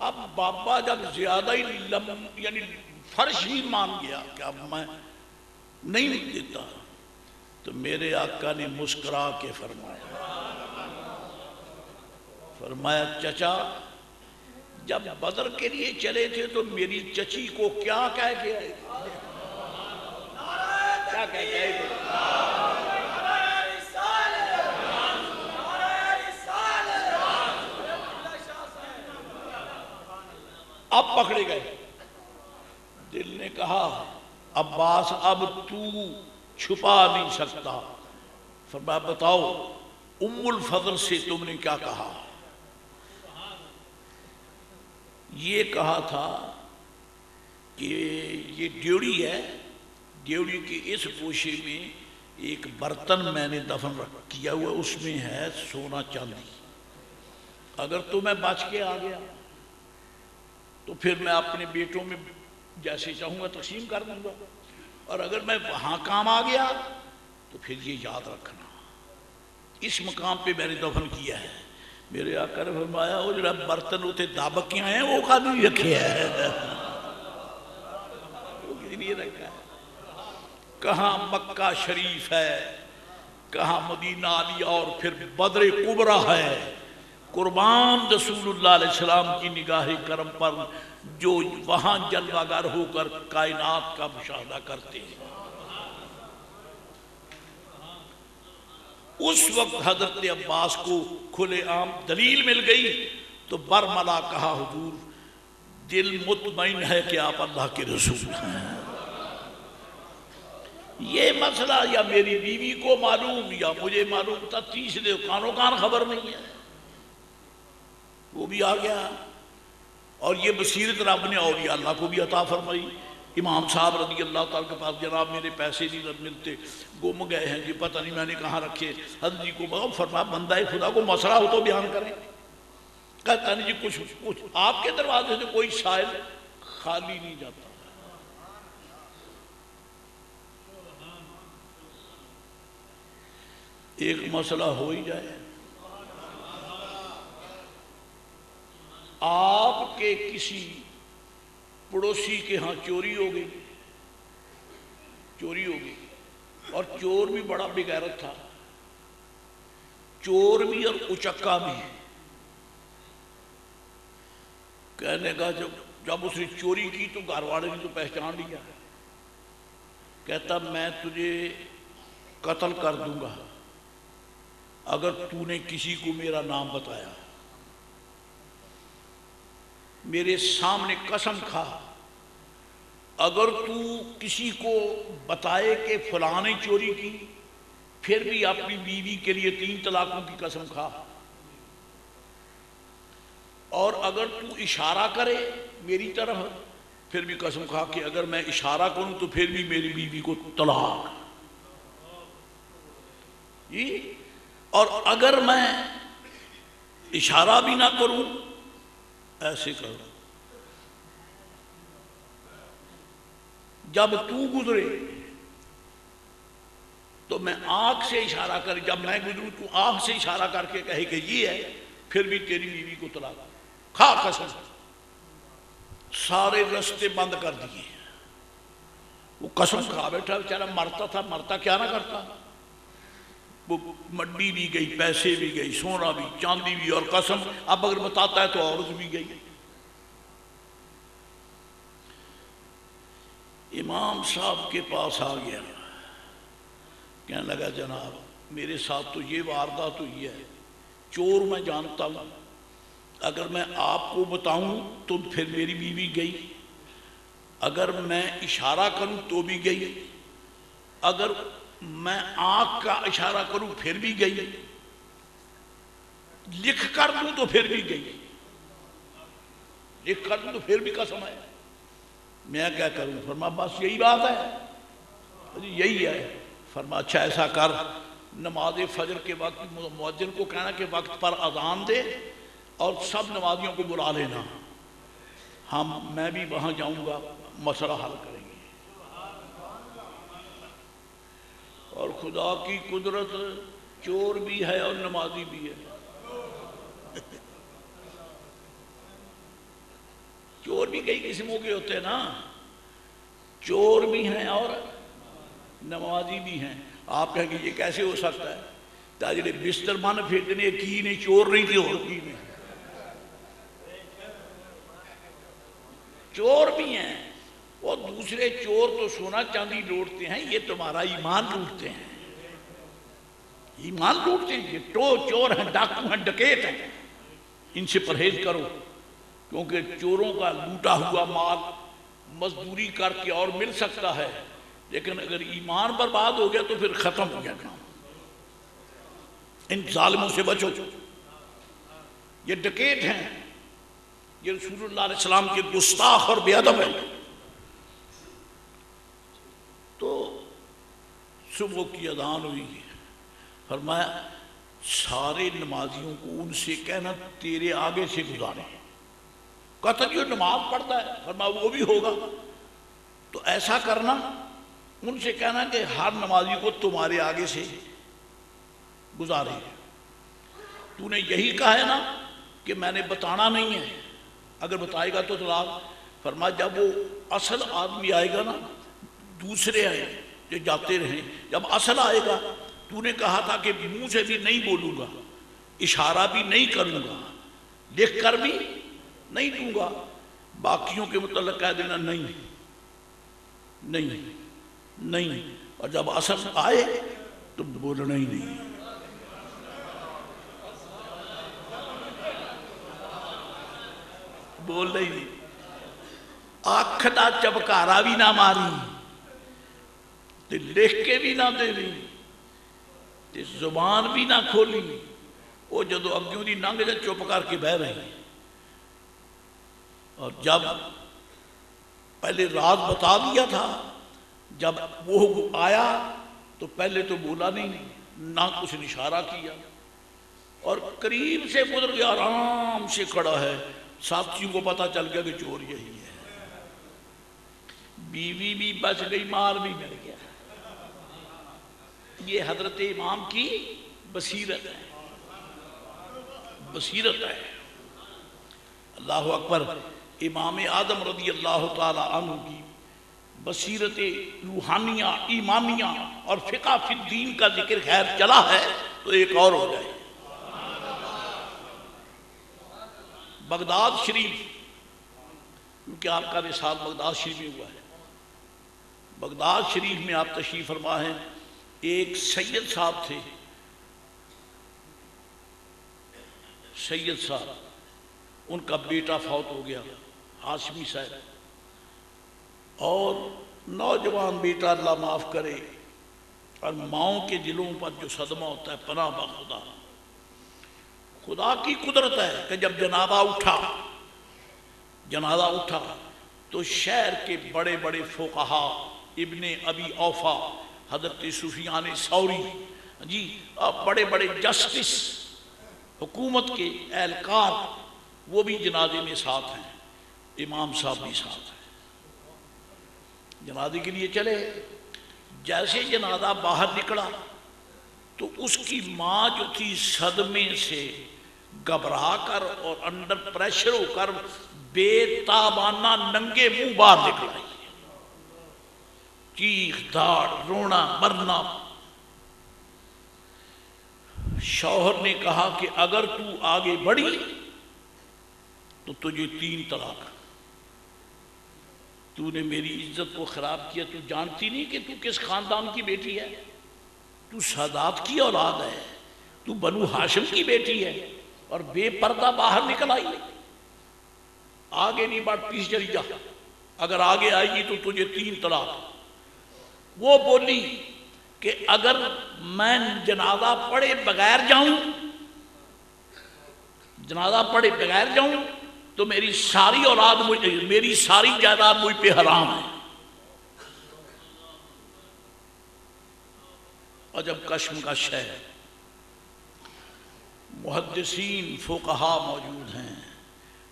اب بابا جب زیادہ ہی یعنی فرش ہی مان گیا کہ اب میں نہیں دیتا, تو میرے آقا نے مسکرا کے فرمایا چچا جب بدر کے لیے چلے تھے تو میری چچی کو کیا کہہ کے آئے تھے؟ کیا کہہ کے آئے تھے؟ اب پکڑے گئے. دل نے کہا عباس اب تو چھپا نہیں سکتا. فرمایا بتاؤ ام الفضل سے تم نے کیا کہا؟ یہ کہا تھا کہ یہ ڈیوڑی ہے, ڈیوڑی کے اس گوشے میں ایک برتن میں نے دفن کیا ہوا, اس میں ہے سونا چاندی. اگر تو میں بچ کے آ گیا تو پھر میں اپنے بیٹوں میں جیسے چاہوں گا تقسیم کر دوں گا, اور اگر میں وہاں کام آ گیا تو پھر یہ یاد رکھنا اس مقام پہ میں نے دفن کیا ہے. میرے آقا نے فرمایا وہ جڑا برتن ہوتے دابکیاں ہیں وہ کھا نہیں رکھے ہیں, وہ کسی لیے رکھا ہے. کہاں مکہ شریف ہے, کہاں مدینہ علی, اور پھر بدر کبریٰ ہے. قربان رسول اللہ علیہ السلام کی نگاہ کرم پر جو وہاں جلوہ گر ہو کر کائنات کا مشاہدہ کرتے ہیں. اس وقت حضرت عباس کو کھلے عام دلیل مل گئی تو برملا کہا حضور دل مطمئن ہے کہ آپ اللہ کے رسول ہیں. یہ مسئلہ یا میری بیوی کو معلوم یا مجھے معلوم تھا, تیسرے کانوں کان خبر نہیں ہے, وہ بھی آ گیا. اور یہ بصیرت رب نے اولیاء اللہ کو بھی عطا فرمائی. امام صاحب رضی اللہ تعالیٰ کے پاس جناب میرے پیسے نہیں ملتے, گم گئے ہیں جی, پتہ نہیں میں نے کہاں رکھے. حضرت جی کو فرمایا بندہ خدا کو مسئلہ ہو تو بیان کریں. کہتا نہیں جی کچھ آپ کے دروازے سے کوئی سائل خالی نہیں جاتا. ایک مسئلہ ہو ہی جائے, آپ کے کسی پڑوسی کے ہاں چوری ہو گئی, اور چور بھی بڑا بغیرت تھا, چور بھی اور اچکا بھی. کہنے کا جب اس نے چوری کی تو گھر والے نے تو پہچان لیا. کہتا میں تجھے قتل کر دوں گا اگر تو نے کسی کو میرا نام بتایا. میرے سامنے قسم کھا اگر تو کسی کو بتائے کہ فلاں نے چوری کی, پھر بھی اپنی بیوی کے لیے 3 طلاقوں کی قسم کھا. اور اگر تو اشارہ کرے میری طرف, پھر بھی قسم کھا کہ اگر میں اشارہ کروں تو پھر بھی میری بیوی کو طلاق. اور اگر میں اشارہ بھی نہ کروں ایسے کرو, جب تو گزرے تو میں آنکھ سے اشارہ کر, جب میں گزروں تو آنکھ سے اشارہ کر کے کہے کہ یہ ہے, پھر بھی تیری بیوی کو طلاق. کھا قسم. سارے رستے بند کر دیے. وہ قسم کھا بیٹھا بیچارہ, مرتا تھا, مرتا کیا نہ کرتا. وہ مڈی بھی گئی, پیسے بھی گئی, سونا بھی, چاندی بھی, اور قسم اب اگر بتاتا ہے تو عورت بھی گئی. امام صاحب کے پاس آ گیا, کہنے لگا جناب میرے ساتھ تو یہ واردات ہوئی ہے, چور میں جانتا ہوں, اگر میں آپ کو بتاؤں تو پھر میری بیوی گئی, اگر میں اشارہ کروں تو بھی گئی, اگر میں آنکھ کا اشارہ کروں پھر بھی گئی. لکھ کر دوں تو پھر بھی گئی، لکھ کر دوں تو پھر بھی قسم ہے، میں کیا کروں؟ فرما بس یہی بات ہے، یہی ہے۔ فرما اچھا ایسا کر، نماز فجر کے وقت مؤذن کو کہنا کہ وقت پر اذان دے اور سب نمازیوں کو بلا لینا، میں بھی وہاں جاؤں گا، مسئلہ حل کریں گے۔ اور خدا کی قدرت، چور بھی ہے اور نمازی بھی ہے۔ چور بھی کئی قسموں کے ہوتے ہیں نا، چور بھی ہیں اور نمازی بھی ہیں۔ آپ کہیں گے یہ کیسے ہو سکتا ہے؟ تاجر بستر من پھیرنے کی نہیں، چور نہیں تھے اور کی نہیں، چور بھی ہیں۔ اور دوسرے چور تو سونا چاندی لوٹتے ہیں، یہ تمہارا ایمان لوٹتے ہیں، ایمان لوٹتے ہیں۔ یہ چور ہیں، ڈاکو ہیں، ڈکیت ہیں، ان سے پرہیز کرو، کیونکہ چوروں کا لوٹا ہوا مال مزدوری کر کے اور مل سکتا ہے، لیکن اگر ایمان برباد ہو گیا تو پھر ختم ہو گیا کام۔ ان ظالموں سے بچو، یہ ڈکیت ہیں، یہ رسول اللہ علیہ السلام کے گستاخ اور بے ادب ہیں۔ تو صبح کی اذان ہوئی، فرمایا سارے نمازیوں کو ان سے کہنا تیرے آگے سے گزارے۔ کہتا جو نماز پڑھتا ہے، فرمایا وہ بھی ہوگا، تو ایسا کرنا ان سے کہنا کہ ہر نمازی کو تمہارے آگے سے گزارے۔ تو نے یہی کہا ہے نا کہ میں نے بتانا نہیں ہے، اگر بتائے گا تو طلاق۔ فرمایا جب وہ اصل آدمی آئے گا نا، دوسرے آئے جو جاتے رہیں، جب اصل آئے گا، تو نے کہا تھا کہ منہ سے بھی نہیں بولوں گا، اشارہ بھی نہیں کروں گا، لکھ کر بھی نہیں دوں گا، باقیوں کے متعلق کہہ دینا نہیں نہیں نہیں، اور جب اصل آئے تو بولنا ہی نہیں۔ بول رہی نہیں، آنکھ نہ چبکارا بھی نہ ماری، تے لکھ کے بھی نہ دے لی، تے زبان بھی نہ کھولی، وہ جدو اگیوں دی ننگ جا چپ کر کے بہ رہی۔ اور جب پہلے راز بتا دیا تھا، جب وہ آیا تو پہلے تو بولا نہیں، نہ کچھ اشارہ کیا، اور قریب سے گزر گیا، آرام سے کھڑا ہے، ساتھیوں کو پتہ چل گیا کہ چور یہی ہے۔ بیوی بھی بچ گئی، مال بھی مل گیا۔ یہ حضرت امام کی بصیرت ہے، بصیرت ہے۔ اللہ اکبر۔ امام اعظم رضی اللہ تعالی عنہ کی بصیرت روحانیہ، ایمانیہ اور فقہ فی الدین کا ذکر خیر چلا ہے تو ایک اور ہو جائے۔ بغداد شریف، کیونکہ آپ کا رسال بغداد شریف میں ہوا ہے، بغداد شریف میں آپ تشریف فرما ہیں۔ ایک سید صاحب تھے، سید صاحب، ان کا بیٹا فوت ہو گیا، ہاشمی صاحب، اور نوجوان بیٹا اللہ معاف کرے، اور ماؤں کے دلوں پر جو صدمہ ہوتا ہے، پناہ بخدا۔ خدا کی قدرت ہے کہ جب جنازہ اٹھا تو شہر کے بڑے بڑے فقہا، ابن ابی اوفا، حضرت سفیان ثوری، بڑے بڑے جسٹس، حکومت کے اہلکار، وہ بھی جنازے میں ساتھ ہیں، امام صاحب بھی ساتھ ہیں۔ جنازے کے لیے چلے، جیسے جنازہ باہر نکلا تو اس کی ماں جو تھی صدمے سے گھبرا کر اور انڈر پریشر ہو کر بے تابانہ ننگے منہ باہر نکل آئی، چیخ داڑ، رونا مرنا۔ شوہر نے کہا کہ اگر تو آگے بڑھی تو تجھے 3 طلاق۔ تو نے میری عزت کو خراب کیا، تو جانتی نہیں کہ تو کس خاندان کی بیٹی ہے؟ تو سادات کی اولاد ہے، تو بنو ہاشم کی بیٹی ہے، اور بے پردہ باہر نکل آئی۔ آگے نہیں بڑھ، پیچھے چلی جا، اگر آگے آئے گی تو تجھے 3 طلاق۔ وہ بولی کہ اگر میں جنازہ پڑھے بغیر جاؤں جنازہ پڑھے بغیر جاؤں تو میری ساری اولاد میری ساری جائیداد مجھ پہ حرام ہے۔ اور جب کشمکش ہے، محدثین فقہا موجود ہیں،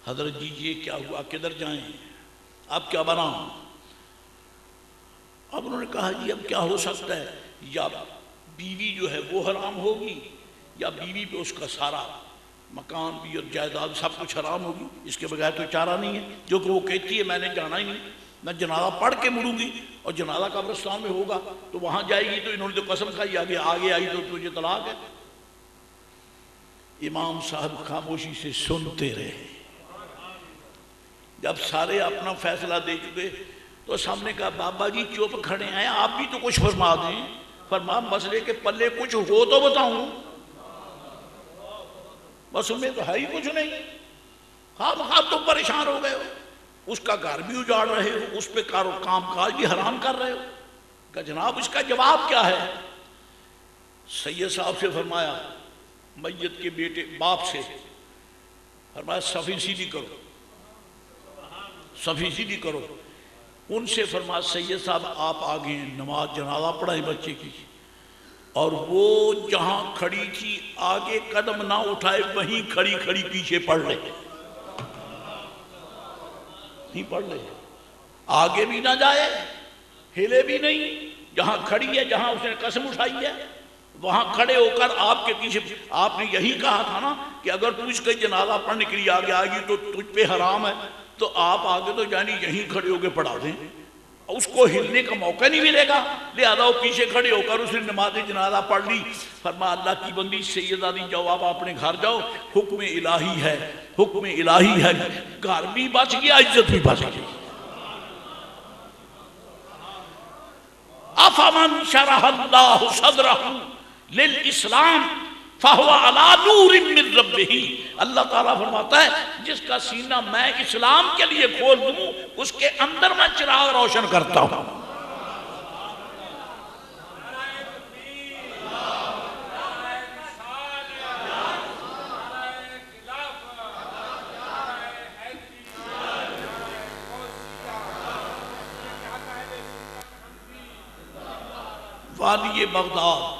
حضرت جی یہ کیا ہوا، کدھر جائیں، اب کیا بنا؟ اب انہوں نے کہا جی اب کیا ہو سکتا ہے، یا بیوی جو ہے وہ حرام ہوگی، یا بیوی پہ اس کا سارا مکان بھی اور جائیداد سب کچھ حرام ہوگی، اس کے بغیر تو چارہ نہیں ہے۔ جو کہ وہ کہتی ہے میں نے جانا ہی نہیں، میں جنازہ پڑھ کے مروں گی، اور جنازہ قبرستان میں ہوگا تو وہاں جائے گی، تو انہوں نے تو قسم کھائی آگے آئی تو تجھے طلاق ہے۔ امام صاحب خاموشی سے سنتے رہے۔ جب سارے اپنا فیصلہ دے چکے تو سامنے کہا بابا جی چپ کھڑے ہیں، آپ بھی تو کچھ فرما دیں۔ فرما مسئلے کے پلے کچھ ہو تو بتاؤں، بس میں تو ہے ہی کچھ نہیں، آپ تو پریشان ہو گئے ہو، اس کا گھر بھی اجاڑ رہے ہو، اس پہ کام کاج بھی حرام کر رہے ہو۔ کہ جناب اس کا جواب کیا ہے؟ سید صاحب سے فرمایا، میت کے بیٹے باپ سے فرمایا صفی سیدھی کرو، صفی سیدھی کرو۔ ان سے فرمایا سید صاحب آپ آگے ہیں، نماز جنازہ پڑھائیں بچے کی، اور وہ جہاں کھڑی تھی آگے قدم نہ اٹھائے، وہیں کھڑی کھڑی پیچھے پڑھ لے، نہیں پڑھ لے، آگے بھی نہ جائے، ہلے بھی نہیں، جہاں کھڑی ہے، جہاں اس نے قسم اٹھائی ہے وہاں کھڑے ہو کر آپ کے پیچھے۔ آپ نے یہی کہا تھا نا کہ اگر تو اس کا جنازہ پڑھنے کے لیے آگے آئے گی تو تجھ پہ حرام ہے، تو آپ آگے تو یعنی یہیں کھڑے ہو کے پڑھا دیں، اس کو ہلنے کا موقع نہیں ملے گا، لہذا وہ پیچھے کھڑے ہو کر اس نے نماز جنازہ پڑھ لی۔ فرمایا اللہ کی بندی سیدہ دی جاؤ، آپ اپنے گھر جاؤ، حکم الہی ہے، حکم الہی ہے، گھر بھی بچ گیا، عزت بھی بچ گئی۔ افمن شرح اللہ صدرہ للاسلام فہو علی نور من ربہ، اللہ تعالیٰ فرماتا ہے جس کا سینہ میں اسلام کے لیے کھول دوں اس کے اندر میں چراغ روشن کرتا ہوں۔ والی بغداد،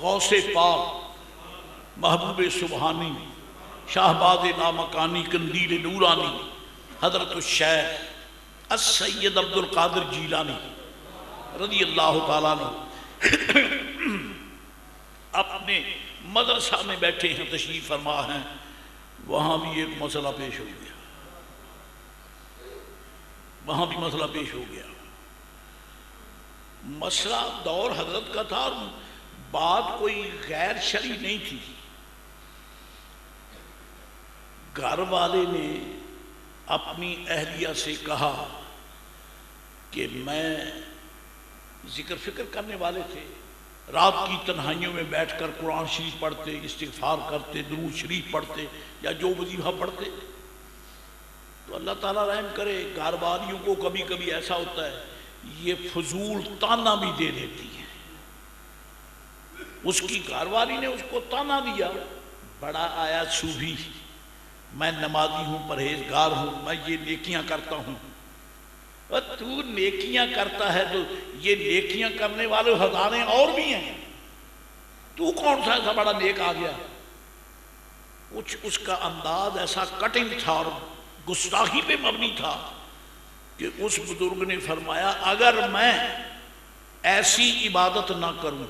غوث پاک، محبوب سبحانی، شاہباز لامکانی، قندیل نورانی، حضرت الشیخ السید عبد القادر جیلانی رضی اللہ تعالیٰ عنہ اپنے مدرسہ میں بیٹھے ہیں، تشریف فرما ہیں، وہاں بھی ایک مسئلہ پیش ہو گیا، وہاں بھی مسئلہ پیش ہو گیا۔ مسئلہ دور حضرت کا تھا اور بات کوئی غیر شرعی نہیں تھی۔ گھر والے نے اپنی اہلیہ سے کہا کہ میں ذکر فکر کرنے والے تھے، رات کی تنہائیوں میں بیٹھ کر قرآن شریف پڑھتے، استغفار کرتے، درود شریف پڑھتے یا جو وظیفہ پڑھتے، تو اللہ تعالیٰ رحم کرے گھر والیوں کو کبھی کبھی ایسا ہوتا ہے یہ فضول تانا بھی دے دیتی ہے۔ اس کی گھر والی نے اس کو تانا دیا، بڑا آیا صوفی، میں نمازی ہوں، پرہیزگار ہوں، میں یہ نیکیاں کرتا ہوں۔ اور تو نیکیاں کرتا ہے تو یہ نیکیاں کرنے والے ہزاریں اور بھی ہیں، تو کون سا ایسا بڑا نیک آ گیا؟ کچھ اس کا انداز ایسا کٹنگ تھا اور گستاخی پہ مبنی تھا کہ اس بزرگ نے فرمایا اگر میں ایسی عبادت نہ کروں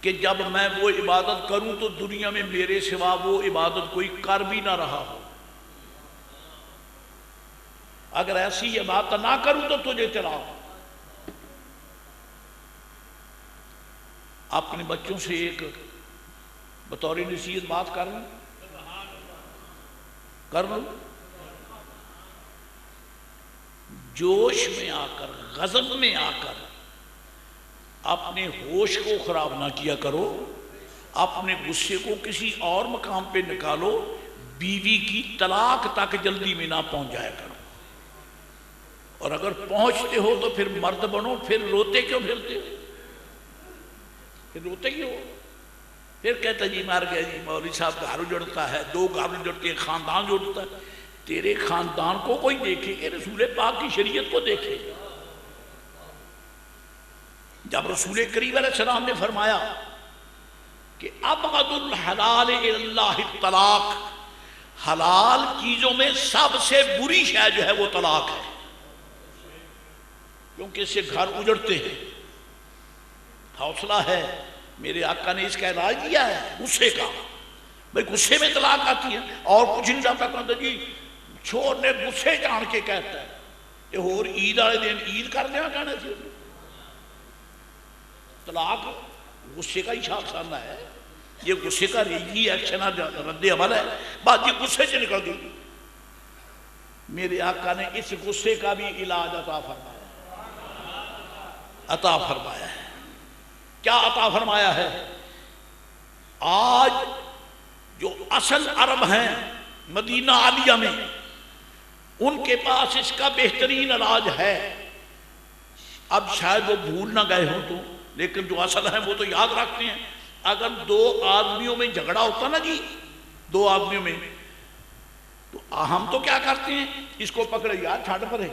کہ جب میں وہ عبادت کروں تو دنیا میں میرے سوا وہ عبادت کوئی کر بھی نہ رہا ہو، اگر ایسی عبادت نہ کروں تو تجھے چلا۔ اپنے بچوں سے ایک بطور نصیحت بات کر لوں، جوش میں آ کر، غضب میں آ کر اپنے ہوش کو خراب نہ کیا کرو، اپنے غصے کو کسی اور مقام پہ نکالو، بیوی کی طلاق تک جلدی میں نہ پہنچ جایا کرو، اور اگر پہنچتے ہو تو پھر مرد بنو، پھر روتے کیوں پھرتے ہو؟ پھر روتے کیوں؟ پھر کہتا جی مار گیا جی مولوی صاحب گھر اجڑتا ہے، 2 گھر اجڑتے ہیں، خاندان جڑتا ہے۔ تیرے خاندان کو کوئی دیکھے کہ رسول پاک کی شریعت کو دیکھے؟ جب رسول کریم علیہ السلام نے فرمایا کہ ابغض الحلال الی اللہ الطلاق، حلال چیزوں میں سب سے بری شے جو ہے وہ طلاق ہے، کیونکہ اس سے گھر اجڑتے ہیں۔ حوصلہ ہے، میرے آقا نے اس کا علاج دیا ہے غصے کا، بھئی غصے میں طلاق آتی ہے اور کچھ نہیں جاتا کہتا جی چھوڑ نے غصے جان کے کہتا ہے کہ اور عید والے دن عید کر دیا کہنا سی۔ طلاق غصے کا ہی شاخسانہ ہے، یہ غصے کا ریجی ایکشن رد عمل ہے، بات یہ غصے سے نکل گئی۔ میرے آقا نے اس غصے کا بھی علاج عطا فرمایا ہے۔ کیا عطا فرمایا ہے؟ آج جو اصل عرب ہیں مدینہ عالیہ میں، ان کے پاس اس کا بہترین علاج ہے۔ اب شاید وہ بھول نہ گئے ہوں تو، لیکن جو اصل ہیں وہ تو یاد رکھتے ہیں۔ اگر 2 آدمیوں میں جھگڑا ہوتا نا جی، 2 آدمیوں میں، تو ہم تو کیا کرتے ہیں، اس کو پکڑے یار چھاٹ پڑے،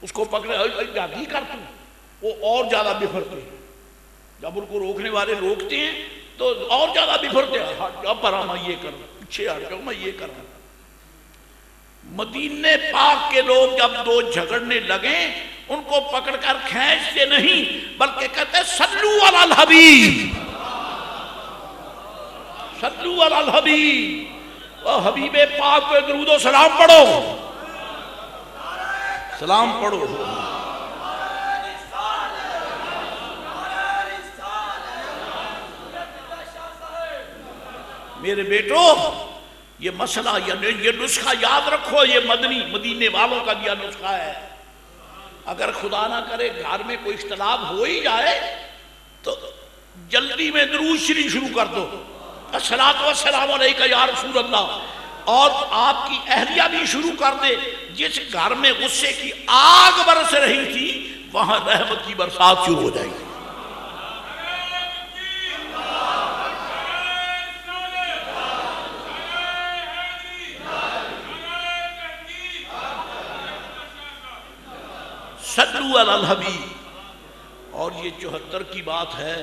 اس کو پکڑے جاگی کر تو، وہ اور زیادہ بفرتے ہیں۔ جب ان کو روکنے والے روکتے ہیں تو اور زیادہ بفرتے ہیں، اب پر میں یہ کر رہا، پیچھے ہٹ جاؤ، میں یہ کر رہا۔ مدینہ پاک کے لوگ جب 2 جھگڑنے لگے، ان کو پکڑ کر کھینچتے نہیں بلکہ کہتے صلو علی الحبیب، صلو علی الحبیب، اور حبیب پاک پہ درود و سلام پڑھو، سلام پڑھو۔ میرے بیٹو یہ مسئلہ یہ نسخہ یاد رکھو، یہ مدینے والوں کا دیا نسخہ ہے۔ اگر خدا نہ کرے گھر میں کوئی اختلاف ہو ہی جائے تو جلدی میں درود شریف شروع کر دو، الصلاۃ والسلام علیکہ یا رسول اللہ، اور آپ کی اہلیہ بھی شروع کر دے۔ جس گھر میں غصے کی آگ برس رہی تھی وہاں رحمت کی برسات شروع ہو جائے گی۔ صلو علی الحبیب۔ اور یہ 74 کی بات ہے،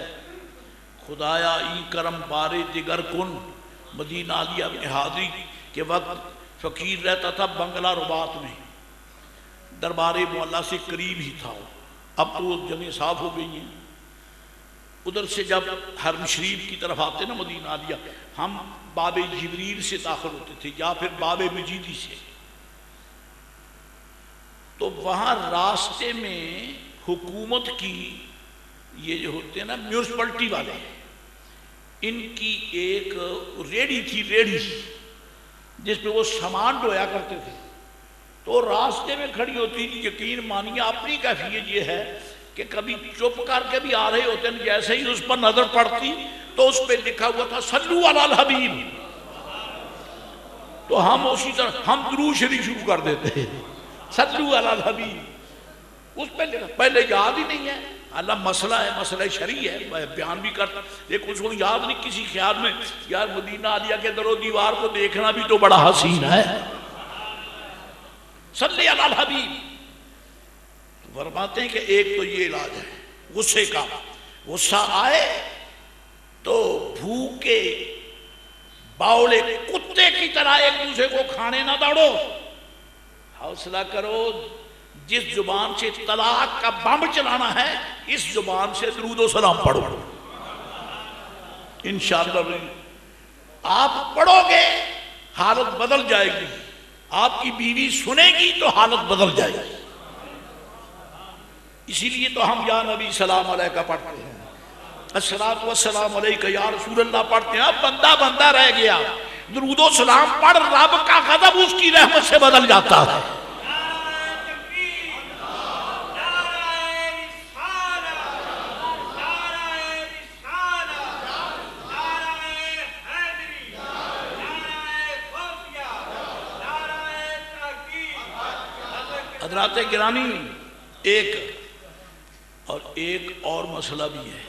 خدایا ای کرم پارے دیگر کن۔ مدینہ عالیہ میں حاضری کے وقت فقیر رہتا تھا بنگلہ رباط میں، دربار معلیٰ سے قریب ہی تھا، اب تو جگہیں صاف ہو گئی ہیں۔ ادھر سے جب حرم شریف کی طرف آتے نا مدینہ عالیہ، ہم باب جبریل سے داخل ہوتے تھے یا پھر باب مجیدی سے، تو وہاں راستے میں حکومت کی یہ جو ہوتے ہیں نا میونسپلٹی والے، ان کی ایک ریڑھی تھی، ریڑھی جس پہ وہ سامان ڈھویا کرتے تھے، تو راستے میں کھڑی ہوتی تھی۔ یقین مانیے اپنی کیفیت یہ ہے کہ کبھی چپ کر کے بھی آ رہے ہوتے ہیں، جیسے ہی اس پر نظر پڑتی تو اس پہ لکھا ہوا تھا صلو علی الحبیب، تو ہم اسی طرح ہم درود شریف شروع کر دیتے ہیں، صلو علی الحبیب، اس پہ لکھا، پہلے یاد ہی نہیں ہے۔ اللہ مسئلہ ہے، مسئلہ شرعی ہے، میں بیان بھی کرتا، لیکن اس کو یاد نہیں، کسی خیال میں یار مدینہ عالیہ کے در و دیوار کو دیکھنا بھی تو بڑا حسین ہے۔ صلی علی الحبیب فرماتے ہیں کہ ایک تو یہ علاج ہے غصے کا، غصہ آئے تو بھوکے باولے کتے کی طرح ایک دوسرے کو کھانے نہ دوڑو، حوصلہ کرو۔ جس زبان سے طلاق کا بم چلانا ہے اس زبان سے درود و سلام پڑھو، انشاءاللہ آپ پڑھو گے حالت بدل جائے گی، آپ کی بیوی سنے گی تو حالت بدل جائے گی۔ اسی لیے تو ہم یا نبی سلام علیکہ پڑھتے ہیں، الصلاۃ والسلام علیکہ یا رسول اللہ پڑھتے ہیں۔ اب بندہ بندہ رہ گیا، درود و سلام پڑھ، رب کا غضب اس کی رحمت سے بدل جاتا ہے۔ حضرات گرامی، ایک اور مسئلہ بھی ہے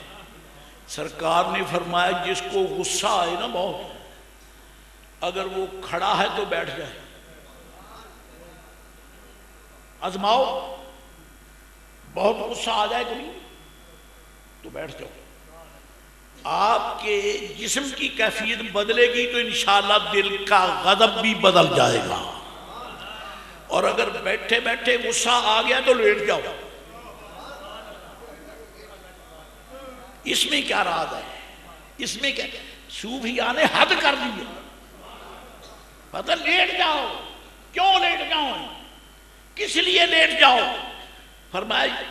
سرکار نے فرمایا جس کو غصہ آئے نا بہت، اگر وہ کھڑا ہے تو بیٹھ جائے، آزماؤ، بہت غصہ آ جائے کبھی تو بیٹھ جاؤ، آپ کے جسم کی کیفیت بدلے گی تو انشاءاللہ دل کا غضب بھی بدل جائے گا۔ اور اگر بیٹھے بیٹھے غصہ آ گیا تو لیٹ جاؤ۔ اس میں کیا راز ہے؟ اس میں کیا صوفیاء نے حد کر دی ہے، پتہ لیٹ جاؤ، کیوں لیٹ جاؤ، کس لیے لیٹ جاؤ؟ فرمایا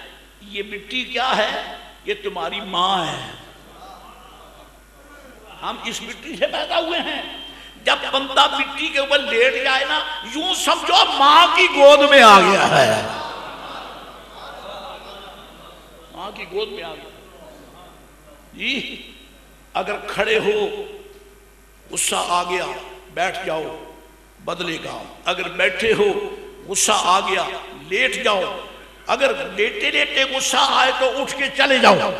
یہ مٹی کیا ہے؟ یہ تمہاری ماں ہے، ہم اس مٹی سے پیدا ہوئے ہیں۔ جب بندہ مٹی کے اوپر لیٹ جائے نا، یوں سمجھو ماں کی گود میں آ گیا ہے، ماں کی گود میں آ گیا۔ جی اگر کھڑے ہو غصہ آ گیا بیٹھ جاؤ، بدلے گا۔ اگر بیٹھے ہو غصہ آ گیا لیٹ جاؤ، اگر لیٹے لیٹے غصہ آئے تو اٹھ کے چلے جاؤ،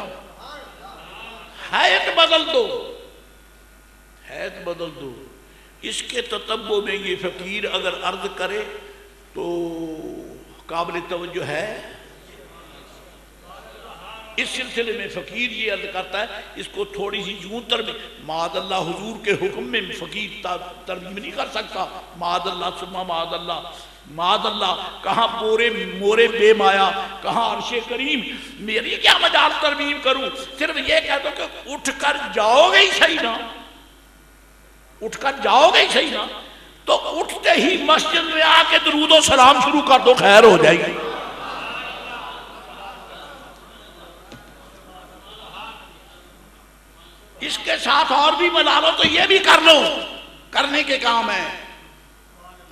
حیت بدل دو، حیت بدل دو۔ اس کے تتبع میں یہ فقیر اگر عرض کرے تو قابل توجہ ہے۔ اس سلسلے میں فقیر یہ عرض کرتا ہے، اس کو تھوڑی سی یوں ترمیم، معاذ اللہ حضور کے حکم میں فقیر ترمیم نہیں کر سکتا، معاذ اللہ ثم معاذ اللہ، معاذ اللہ، کہاں مورے بے مایا، کہاں عرش کریم، میری کیا مجال ترمیم کروں؟ صرف یہ کہہ دو کہ اٹھ کر جاؤ گے ہی صحیح نا، اٹھ کر جاؤ گے ہی صحیح نا، تو اٹھتے ہی مسجد میں آ کے درود و سلام شروع کر دو، خیر ہو جائے گی۔ اس کے ساتھ اور بھی بنا لو تو یہ بھی کر لو، کرنے کے کام ہے۔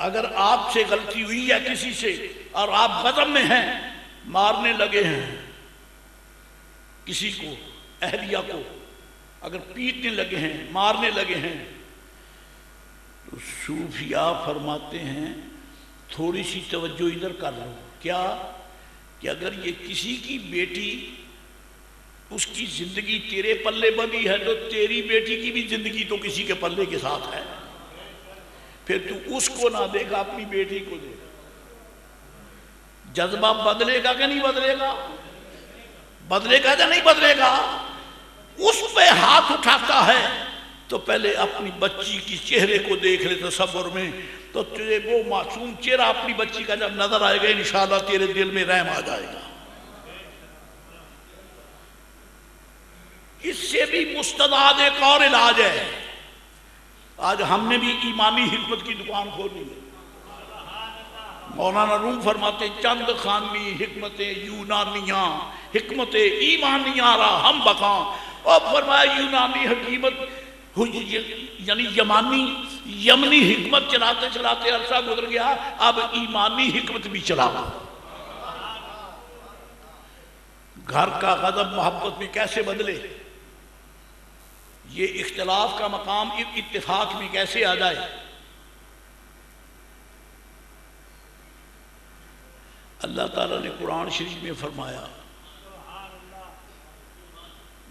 اگر آپ سے غلطی ہوئی ہے کسی سے اور آپ غضب میں ہیں، مارنے لگے ہیں کسی کو، اہلیہ کو اگر پیٹنے لگے ہیں، مارنے لگے ہیں، تو صوفیاء فرماتے ہیں تھوڑی سی توجہ ادھر کر لو۔ کیا کہ اگر یہ کسی کی بیٹی، اس کی زندگی تیرے پلے بندی ہے تو تیری بیٹی کی بھی زندگی تو کسی کے پلے کے ساتھ ہے، پھر تو اس کو نہ دیکھا اپنی بیٹی کو دیکھا۔ جذبہ بدلے گا کہ نہیں بدلے گا؟ بدلے گا یا نہیں بدلے گا؟ اس پہ ہاتھ اٹھاتا ہے تو پہلے اپنی بچی کی چہرے کو دیکھ لے تصور میں، تو تجھے وہ معصوم چہرہ اپنی بچی کا جب نظر آئے گا انشاءاللہ تیرے دل میں رحم آ جائے گا۔ اس سے بھی مستداد ایک اور علاج ہے۔ آج ہم نے بھی ایمانی حکمت کی دکان کھولی ہے۔ مولانا روم فرماتے چند خانوی حکمتیں یونانیاں، حکمت ایمانیاں را ہم بکاں، اور فرمایا یونانی حکمت یعنی یمنی حکمت چلاتے چلاتے عرصہ گزر گیا، اب ایمانی حکمت بھی چلا۔ گھر کا غضب محبت میں کیسے بدلے، یہ اختلاف کا مقام اتفاق میں کیسے آ جائے۔ اللہ تعالیٰ نے قرآن شریف میں فرمایا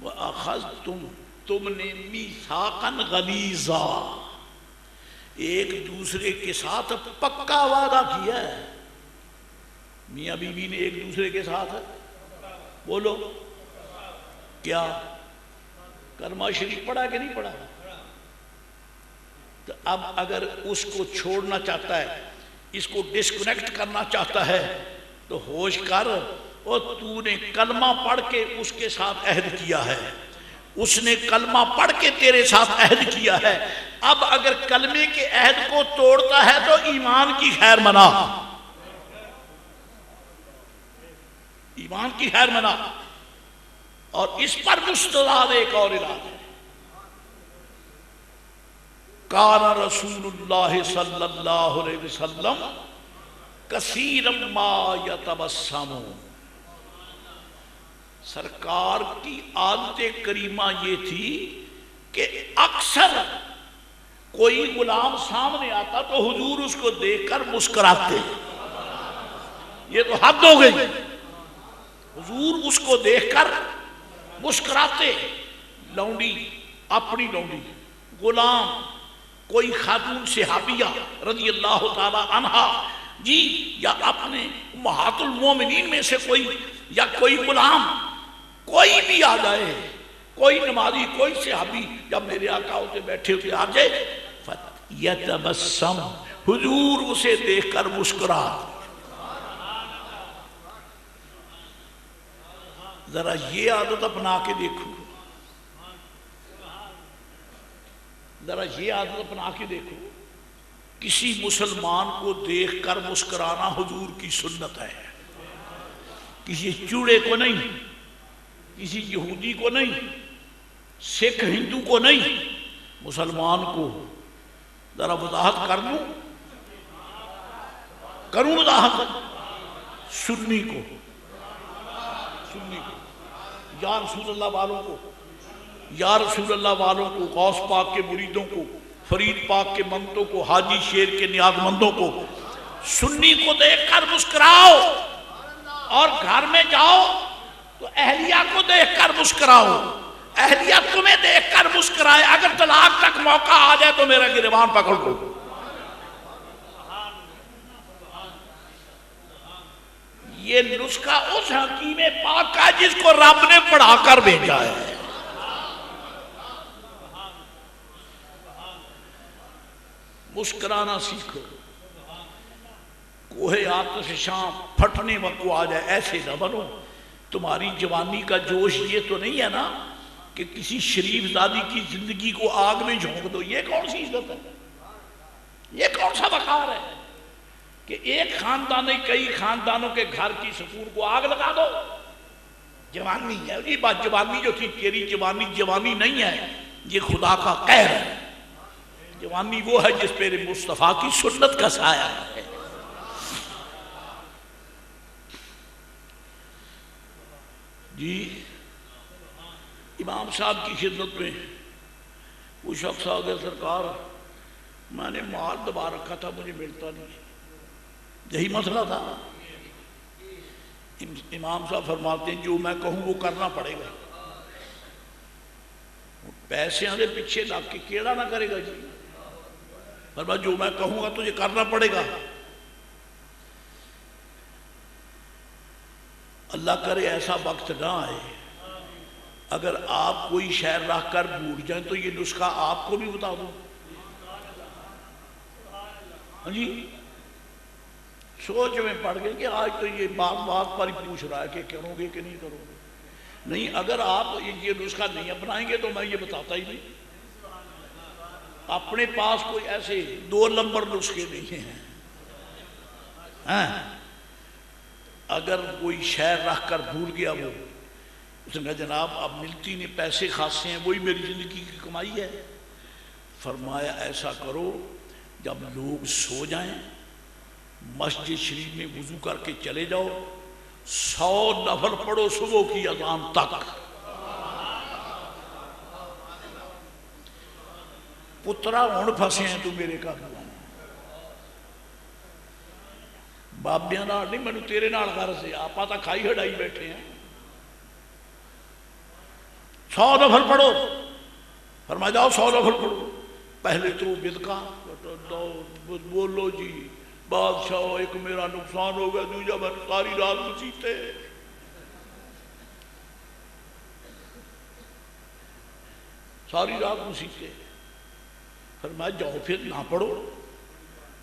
وَأَخَذْتُمْ، تم نے میثاقاً غلیظا، ایک دوسرے کے ساتھ پکا وعدہ کیا ہے۔ میاں بیوی نے ایک دوسرے کے ساتھ بولو کیا کلمہ شریف پڑھا کہ نہیں پڑھا؟ تو اب اگر اس کو چھوڑنا چاہتا ہے، اس کو ڈسکنیکٹ کرنا چاہتا ہے تو ہوش کر، اور تو نے کلمہ پڑھ کے اس کے ساتھ عہد کیا ہے، اس نے کلمہ پڑھ کے تیرے ساتھ عہد کیا ہے، اب اگر کلمے کے عہد کو توڑتا ہے تو ایمان کی خیر منا، ایمان کی خیر منا۔ اور اس پر مستداد ایک اور علاج ہے۔ کان رسول اللہ صلی اللہ علیہ وسلم کثیرا ما یتبسم، سرکار کی عادت کریمہ یہ تھی کہ اکثر کوئی غلام سامنے آتا تو حضور اس کو دیکھ کر مسکراتے۔ یہ تو حد ہو گئی، حضور اس کو دیکھ کر مسکراتے۔ لونڈی اپنی لونڈی، غلام کوئی خاتون صحابیہ رضی اللہ تعالی عنہا جی، یا اپنے امہات المومنین میں سے کوئی، یا کوئی غلام، کوئی بھی آ جائے، کوئی نمازی، کوئی صحابی جب میرے آقا ہوتے بیٹھے ہوتے آ جائے، یتبسم، حضور اسے دیکھ کر مسکرا۔ ذرا یہ عادت اپنا کے دیکھو، ذرا یہ عادت اپنا کے دیکھو، کسی مسلمان کو دیکھ کر مسکرانا حضور کی سنت ہے، کسی چوڑے کو نہیں، کسی یہودی کو نہیں، سکھ ہندو کو نہیں، مسلمان کو۔ ذرا وضاحت کر دوں، کروں وضاحت، سنی کو، سنی کو، یا رسول اللہ والوں کو، یا رسول اللہ والوں کو، غوث پاک کے مریدوں کو، فرید پاک کے منتوں کو، حاجی شیر کے نیاز مندوں کو، سنی کو دیکھ کر مسکراؤ، اور گھر میں جاؤ تو اہلیہ کو دیکھ کر مسکراؤ، اہلیہ تمہیں دیکھ کر مسکرائے، اگر طلاق تک موقع آ جائے تو میرا گریبان پکڑ لو۔ یہ نسخہ اس حکیم پاک کا جس کو رب نے پڑھا کر بھیجا ہے۔ مسکرانا سیکھو، کوہ آتش شام پھٹنے وقت آ جائے ایسے نہ بنو۔ تمہاری جوانی کا جوش یہ تو نہیں ہے نا کہ کسی شریف زادی کی زندگی کو آگ میں جھونک دو، یہ کون سی عزت ہے، یہ کون سا وقار ہے کہ ایک خاندان نے کئی خاندانوں کے گھر کی سکون کو آگ لگا دو۔ جوانی ہے یہ بات، جوانی جو تھی تیری جوانی جوانی نہیں ہے، یہ خدا کا قہر ہے۔ جوانی وہ ہے جس پہ مصطفیٰ کی سنت کا سایہ ہے۔ جی امام صاحب کی خدمت میں وہ شخص آ گیا، سرکار میں نے مال دبا رکھا تھا، مجھے ملتا نہیں، یہی مسئلہ تھا۔ امام صاحب فرماتے ہیں جو میں کہوں وہ کرنا پڑے گا، پیسے آنے پیچھے لگ کے کیڑا نہ کرے گا جی، فرمایا جو میں کہوں گا تجھے کرنا پڑے گا۔ اللہ کرے ایسا وقت نہ آئے، اگر آپ کوئی شہر رکھ کر بھول جائیں تو یہ نسخہ آپ کو بھی بتا دوں۔ ہاں جی سوچ میں پڑ گئے کہ آج تو یہ بات پر ہی پوچھ رہا ہے کہ کرو گے کہ نہیں کرو گے۔ نہیں، اگر آپ یہ نسخہ نہیں اپنائیں گے تو میں یہ بتاتا ہی نہیں۔ اپنے پاس کوئی ایسے 2 نمبر نسخے نہیں ہیں۔ اگر کوئی شہر رکھ کر بھول گیا وہ، اس نے کہا جناب اب ملتی نہیں، پیسے خاصے ہیں، وہی میری زندگی کی کمائی ہے۔ فرمایا ایسا کرو جب لوگ سو جائیں مسجد شریف میں وضو کر کے چلے جاؤ، 100 نفل پڑھو صبح کی اذان تک۔ پترا ہون پھنسے ہیں تو میرے کا بابیاں نال نہیں، مینوں تیرے نال غرض ہے، آپ تا کھائی ہڈائی بیٹھے ہیں۔ 100 نفل پڑھو، فرمایا جاؤ 100 نفل پڑھو۔ پہلے تو بدکا بولو جی بادشاہ ایک میرا نقصان ہو گیا، دوجا میں ساری رات مسیتے، ساری رات مسیتے۔ فرمایا جاؤ پھر نہ پڑھو،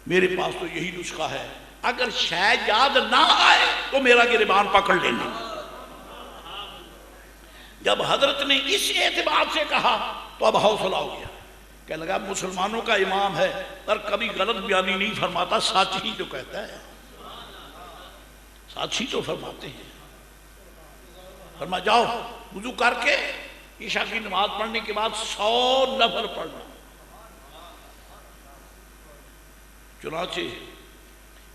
میرے پاس تو یہی نسخہ ہے، اگر شاید یاد نہ آئے تو میرا گریبان پکڑ لینا۔ جب حضرت نے اس اعتبار سے کہا تو اب حوصلہ ہو گیا، کہنے لگا مسلمانوں کا امام ہے اور کبھی غلط بیانی نہیں فرماتا، سچ ہی تو کہتا ہے، سچ ہی تو فرماتے ہیں۔ فرمایا جاؤ وضو کر کے عشاء کی نماز پڑھنے کے بعد 100 نفل پڑھنا۔ چنانچہ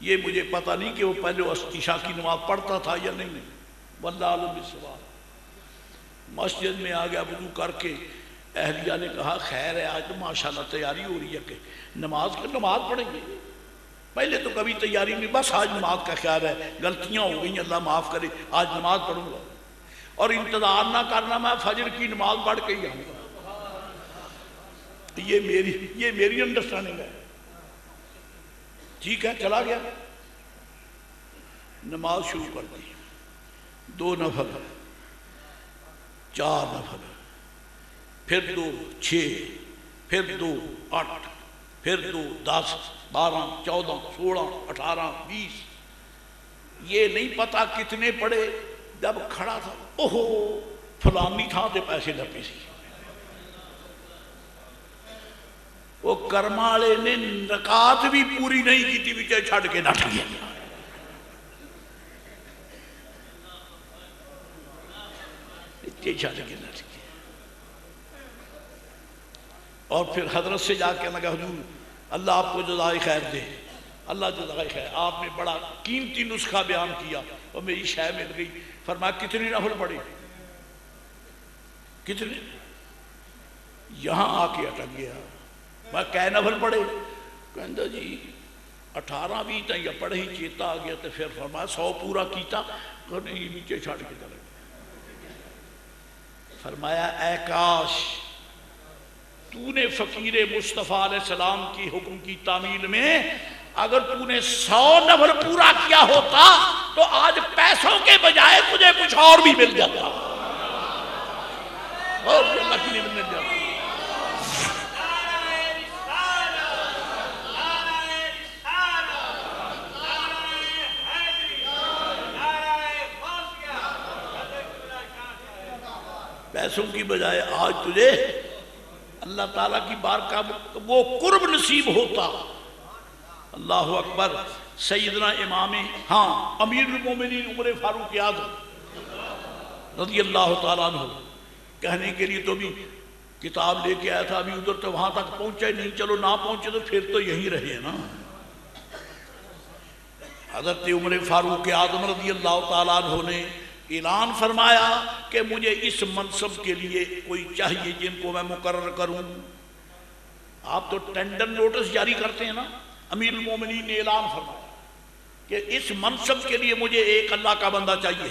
یہ مجھے پتہ نہیں کہ وہ پہلے عشاء کی نماز پڑھتا تھا یا نہیں، واللہ عالم بالصواب۔ مسجد میں آ گیا وضو کر کے، اہلیہ نے کہا خیر ہے آج تو ماشاءاللہ تیاری ہو رہی ہے کہ نماز پڑھیں گے، پہلے تو کبھی تیاری نہیں، بس آج نماز کا خیال ہے، غلطیاں ہو گئیں اللہ معاف کرے، آج نماز پڑھوں گا۔ اور انتظار نہ کرنا میں فجر کی نماز پڑھ کے ہی آؤں گا. یہ میری انڈرسٹینڈنگ ہے. ٹھیک ہے, چلا گیا, نماز شروع کر دی, 2 نفل, 4 نفل, پھر 2 6, پھر 2 8, پھر 2 10, 12, 14, 16, 18, 20. یہ نہیں پتا کتنے پڑے. جب کھڑا تھا, اوہو فلانی تھا تے پیسے لپے سی. وہ کرمالے نے رکعت بھی پوری نہیں کی تھی, بچے چھڑ کے نٹ گیا. بچے چھڑ کے نٹ گیا. اور پھر حضرت سے جا کے میں کہا حضور اللہ آپ کو جزائے خیر دے, اللہ جزائے خیر, آپ نے بڑا قیمتی نسخہ بیان کیا اور میری شے مل گئی. فرمایا کتنی نفل پڑے؟ کتنے؟ یہاں آ کے اٹک گیا. میں کہے نفل پڑے؟ کہندہ جی 18 بھی تا یا پڑھے ہی چیتا آ گیا. تو پھر فرمایا 100 پورا کیتا؟ نہیں, نیچے چھاڑ کے چلے گیا. فرمایا اے کاش تو نے فقیر مصطفیٰ علیہ السلام کی حکم کی تعمیل میں اگر تو نے 100 نفل پورا کیا ہوتا تو آج پیسوں کے بجائے تجھے کچھ اور بھی مل جاتا. اور اللہ کی نعمت مل جاتا. پیسوں کی بجائے آج تجھے اللہ تعالیٰ کی بارگاہ وہ قرب نصیب ہوتا. اللہ اکبر. سیدنا امام امیر المومنین عمر فاروق اعظم رضی اللہ تعالیٰ عنہ کہنے کے لیے تو بھی کتاب لے کے آیا تھا, ابھی ادھر تو وہاں تک پہنچا ہی نہیں. چلو نہ پہنچے تو پھر تو یہیں رہے نا. حضرت عمر فاروق اعظم رضی اللہ تعالیٰ عنہ نے اعلان فرمایا کہ مجھے اس منصب کے لیے کوئی چاہیے جن کو میں مقرر کروں. آپ تو ٹینڈر نوٹس جاری کرتے ہیں نا. امیر المومنین نے اعلان فرمایا کہ اس منصب کے لیے مجھے ایک اللہ کا بندہ چاہیے,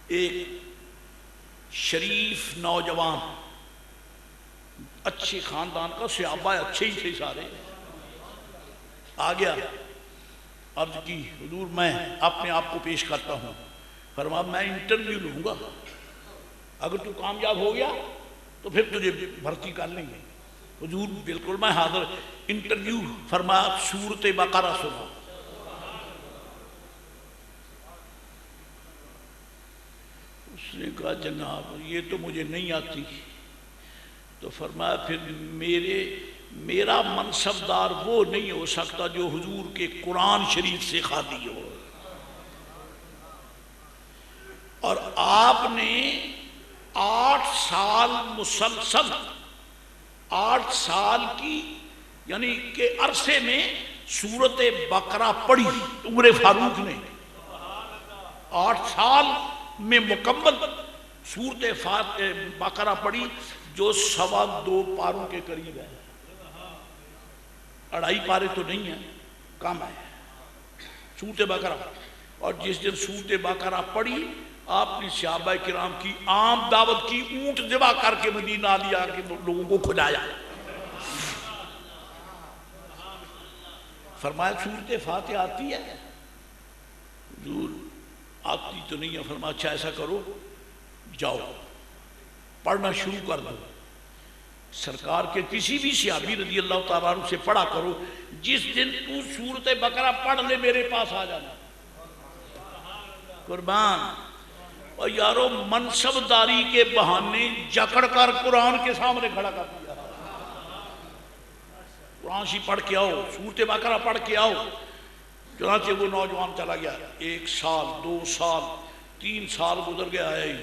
ایک شریف نوجوان, اچھے خاندان کا, صحابہ اچھے ہی تھے سارے. آ گیا, عرض کی حضور میں اپنے آپ کو پیش کرتا ہوں. فرمایا میں انٹرویو لوں گا, اگر تو کامیاب ہو گیا تو پھر تجھے بھرتی کر لیں گے. حضور بالکل میں حاضر. انٹرویو. فرمایا سورۃ بقرہ سنا. اس نے کہا جناب یہ تو مجھے نہیں آتی. تو فرمایا پھر میرا منصبدار وہ نہیں ہو سکتا جو حضور کے قرآن شریف سے خالی ہو. اور آپ نے 8 سال مسلسل 8 سال کی یعنی کہ عرصے میں سورۃ بقرہ پڑھی عمر فاروق نے. 8 سال میں مکمل سورۃ بقرہ پڑھی جو 2.25 پاروں کے قریب ہے. 2.5 پارے تو نہیں ہیں, کم ہے سورۃ بقرہ. اور جس دن سورۃ بقرہ پڑھی آپ نے صحابہ کرام کی عام دعوت کی, اونٹ ذبح کر کے مدینہ لیا کے لوگوں کو کھلایا. فرمایا سورۃ فاتحہ آتی ہے؟ حضور آتی تو نہیں ہے. فرمایا اچھا ایسا کرو جاؤ پڑھنا شروع کر دو. سرکار کے کسی بھی صحابی رضی اللہ تعالیٰ عنہ سے پڑھا کرو, جس دن تو سورۃ بقرہ پڑھ لے میرے پاس آ جانا. قربان. اور یارو منصب داری کے بہانے جکڑ کر قرآن کے سامنے کھڑا کر دیا. قرآن سی پڑھ کے آؤ, سورۃ بقرہ پڑھ کے آؤ. چنانچہ وہ نوجوان چلا گیا. 1 سال 2 سال 3 سال گزر گیا ہے.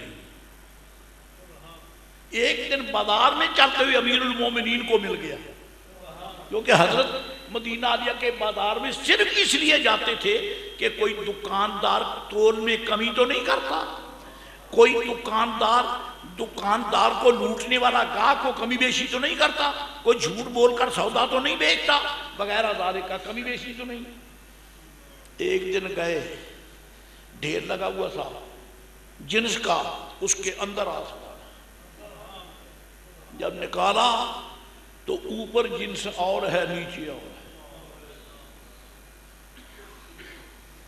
ایک دن بازار میں چلتے ہوئے امیر المومنین کو مل گیا, کیونکہ حضرت مدینہ عالیہ کے بازار میں صرف اس لیے جاتے تھے کہ کوئی دکاندار تول میں کمی تو نہیں کرتا, کوئی دکاندار کو لوٹنے والا گاہک کو کمی بیشی تو نہیں کرتا, کوئی جھوٹ بول کر سودا تو نہیں بیچتا, وغیرہ ذالک کا کمی بیشی تو نہیں. ایک دن گئے, ڈھیر لگا ہوا تھا, جنس کا اس کے اندر آسمان، جب نکالا تو اوپر جنس اور ہے نیچے اور ہے۔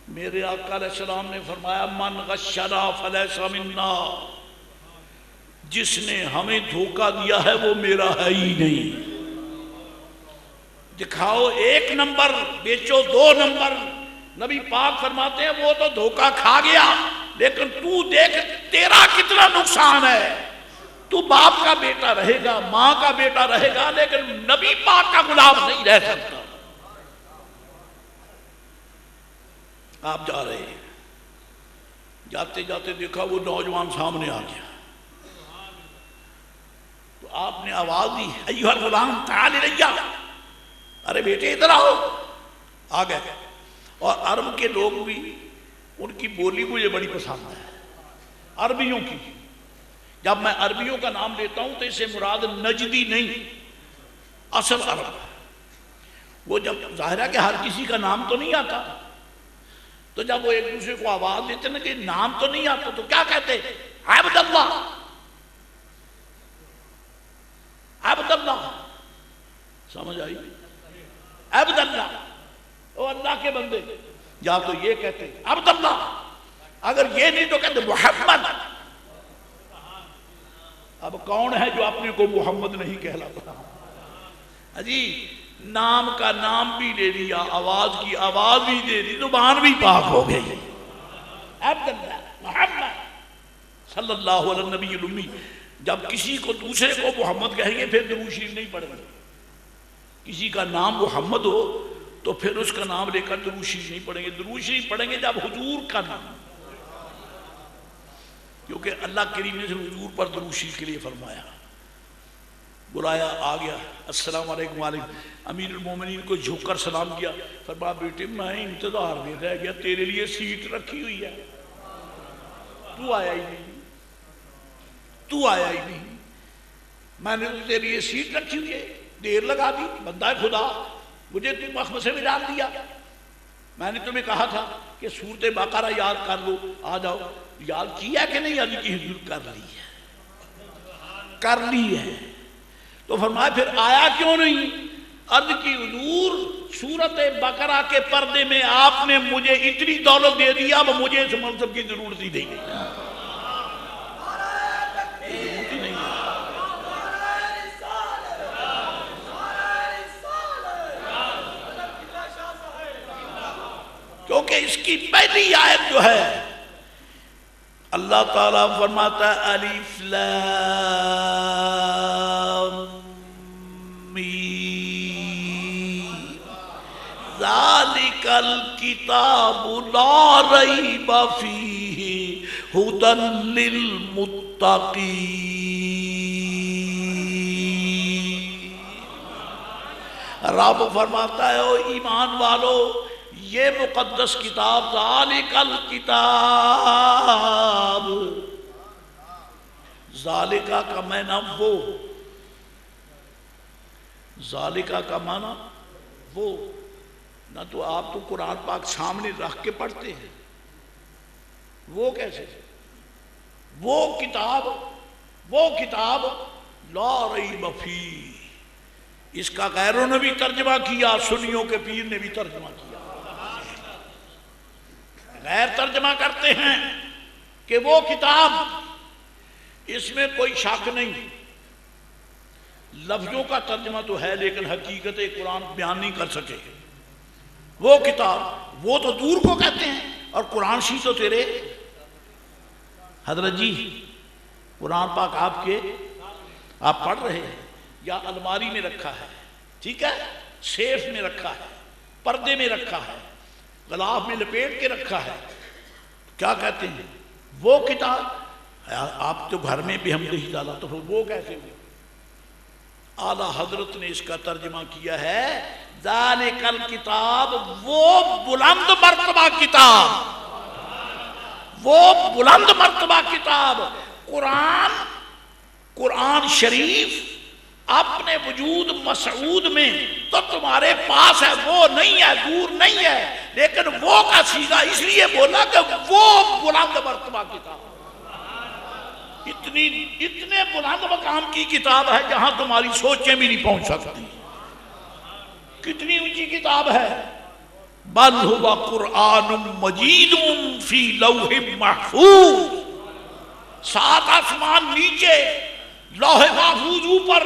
میرے آقا علیہ السلام نے فرمایا من غشنا فلیس منا، جس نے ہمیں دھوکہ دیا ہے وہ میرا ہے ہی نہیں۔ دکھاؤ 1 نمبر بیچو 2 نمبر، نبی پاک فرماتے ہیں وہ تو دھوکہ کھا گیا، لیکن تو دیکھ تیرا کتنا نقصان ہے۔ تو باپ کا بیٹا رہے گا، ماں کا بیٹا رہے گا، لیکن نبی پاک کا غلام نہیں رہ سکتا۔ آپ جا رہے ہیں، جاتے جاتے دیکھا وہ نوجوان سامنے آ گیا، تو آپ نے آواز دی ایھا الغلام تعال الیہ، ارے بیٹے ادھر آؤ، آ گئے۔ اور عرب کے لوگ بھی، ان کی بولی مجھے بڑی پسند ہے عربیوں کی۔ جب میں عربیوں کا نام لیتا ہوں تو اس سے مراد نجدی نہیں، اصل عرب۔ وہ جب ظاہر ہے کہ ہر کسی کا نام تو نہیں آتا، تو جب وہ ایک دوسرے کو آواز دیتے نا کہ نام تو نہیں آتا تو کیا کہتے؟ عبد اللہ، عبد اللہ، سمجھ آئی؟ عبد اللہ، او اللہ کے بندے، یا تو یہ کہتے عبد اللہ، اگر یہ نہیں تو کہتے محمد۔ اب کون ہے جو اپنے کو محمد نہیں کہلاتا؟ جی نام کا نام بھی لے لیا، آواز کی آواز بھی دے دی، زبان بھی پاک ہو گئی۔ عبد اللہ محمد صلی اللہ علیہ نبی الامی۔ جب کسی کو دوسرے کو محمد کہیں گے پھر درود شریف نہیں پڑھیں گے۔ کسی کا نام محمد ہو تو پھر اس کا نام لے کر درود شریف نہیں پڑھیں گے، درود شریف پڑھیں گے جب حضور کا نام، کیونکہ اللہ کریم نے حضور پر درود شریف کے لیے فرمایا۔ بلایا، آ گیا، السلام علیکم وعلیکم، امیر المومنین کو جھک کر سلام کیا، فرمایا بیٹے میں انتظار میں رہ گیا، تیرے لیے سیٹ رکھی ہوئی ہے، تو آیا ہی نہیں، تو آیا ہی نہیں، میں نے تیرے لیے سیٹ رکھی ہوئی ہے، دیر لگا دی، بندہ خدا، مجھے تو مخمصے میں ڈال دیا۔ میں نے تمہیں کہا تھا کہ سورۃ بقرہ یاد کر لو، آ جاؤ، یاد کیا کہ نہیں؟ علی کی حضور کر لی ہے، کر لی ہے۔ تو فرمایا پھر آیا کیوں نہیں؟ عرض کی حضور سورۃ بقرہ کے پردے میں آپ نے مجھے اتنی دولت دے دیا، اب مجھے اس منصب کی ضرورت ہی نہیں ہے۔ کیونکہ اس کی پہلی آیت جو ہے اللہ تعالیٰ فرماتا ہے الف لام میم ذالک الکتاب لا ریب فیہ ھدی للمتقین۔ رب فرماتا ہے او ایمان والو، یہ مقدس کتاب ذالک الکتاب، ذالکہ کا معنی وہ، ذالکہ کا معنی وہ، نہ تو آپ تو قرآن پاک سامنے رکھ کے پڑھتے ہیں، وہ کیسے؟ وہ کتاب لا ریب فیہ، اس کا غیروں نے بھی ترجمہ کیا، سنیوں کے پیر نے بھی ترجمہ کیا۔ غیر ترجمہ کرتے ہیں کہ وہ کتاب، اس میں کوئی شک نہیں، لفظوں کا ترجمہ تو ہے لیکن حقیقت قرآن بیان نہیں کر سکے۔ وہ کتاب، وہ تو دور کو کہتے ہیں، اور قرآن شی تو تیرے حضرت جی قرآن پاک آپ پڑھ رہے ہیں یا الماری میں رکھا ہے، ٹھیک ہے، سیف میں رکھا ہے، پردے میں رکھا ہے، غلاف میں لپیٹ کے رکھا ہے، کیا کہتے ہیں؟ وہ کتاب، آپ تو گھر میں بھی ہم نہیں ڈالا تو وہ کیسے ہوئے؟ اعلیٰ حضرت نے اس کا ترجمہ کیا ہے ذالک الکتاب، وہ بلند مرتبہ کتاب، وہ بلند مرتبہ کتاب۔ قرآن شریف اپنے وجود مسعود میں تو تمہارے پاس ہے، وہ نہیں ہے، دور نہیں ہے، لیکن وہ کا صیغہ اس لیے بولا کہ وہ بلند مرتبہ کتاب۔ اتنے بلند مقام کی کتاب ہے جہاں تمہاری سوچیں بھی نہیں پہنچ سکتی. کتنی اونچی کتاب ہے. بل ہوا قرآن مجید فی لوح محفوظ. 7 آسمان نیچے، لوح محفوظ اوپر،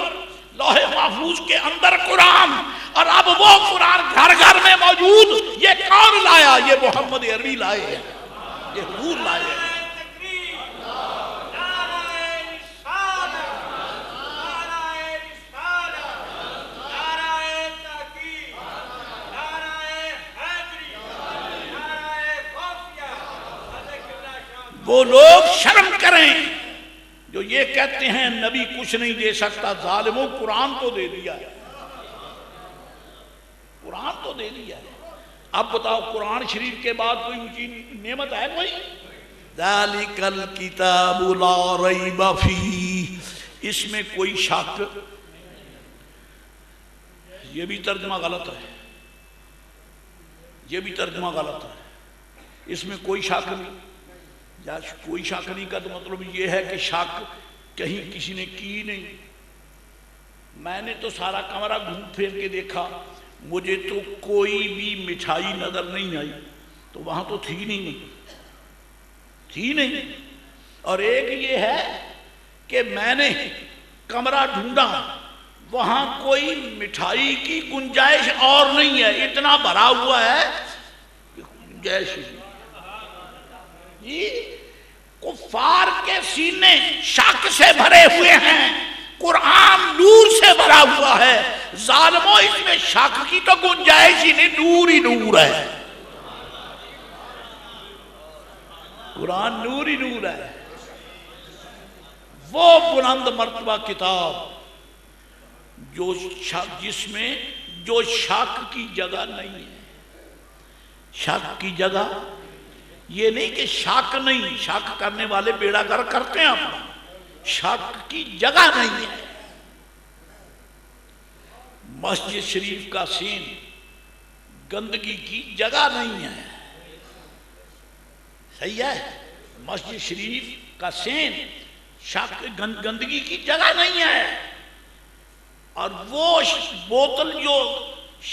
لوح محفوظ کے اندر قرآن. اور اب وہ قرآن گھر گھر میں موجود. یہ کون لایا؟ یہ محمد عربی لائے ہیں، یہ حضور لائے ہیں. وہ لوگ شرم کریں جو یہ کہتے ہیں نبی کچھ نہیں دے سکتا. ظالموں، قرآن تو دے دیا ہے، قرآن تو دے دیا ہے. اب بتاؤ قرآن شریف کے بعد کوئی اونچی نعمت ہے کوئی؟ ذالک الکتاب لا ریب فیہ، اس میں کوئی شک. یہ بھی ترجمہ غلط ہے، یہ بھی ترجمہ غلط ہے. اس میں کوئی شک نہیں. یا کوئی شک نہیں کا تو مطلب یہ ہے کہ شک کہیں کسی نے کی نہیں. میں نے تو سارا کمرہ گھوم پھیر کے دیکھا، مجھے تو کوئی بھی مٹھائی نظر نہیں آئی. تو وہاں تو تھی نہیں. اور ایک یہ ہے کہ میں نے کمرہ ڈھونڈا، وہاں کوئی مٹھائی کی گنجائش اور نہیں ہے. اتنا بھرا ہوا ہے کہ گنجائش نہیں. کفار کے سینے شک سے بھرے ہوئے ہیں، قرآن نور سے بھرا ہوا ہے. ظالموں، اس میں شک کی تو گنجائش ہی نہیں، نور ہی نور ہے. قرآن نور ہی نور ہے. وہ بلند مرتبہ کتاب جو جس میں جو شک کی جگہ نہیں ہے. شک کی جگہ یہ نہیں کہ شک نہیں، شک کرنے والے بیڑا گر کرتے ہیں اپنا. شک کی جگہ نہیں ہے. مسجد شریف کا سین گندگی کی جگہ نہیں ہے. صحیح ہے؟ مسجد شریف کا سین شک گندگی کی جگہ نہیں ہے. اور وہ بوتل جو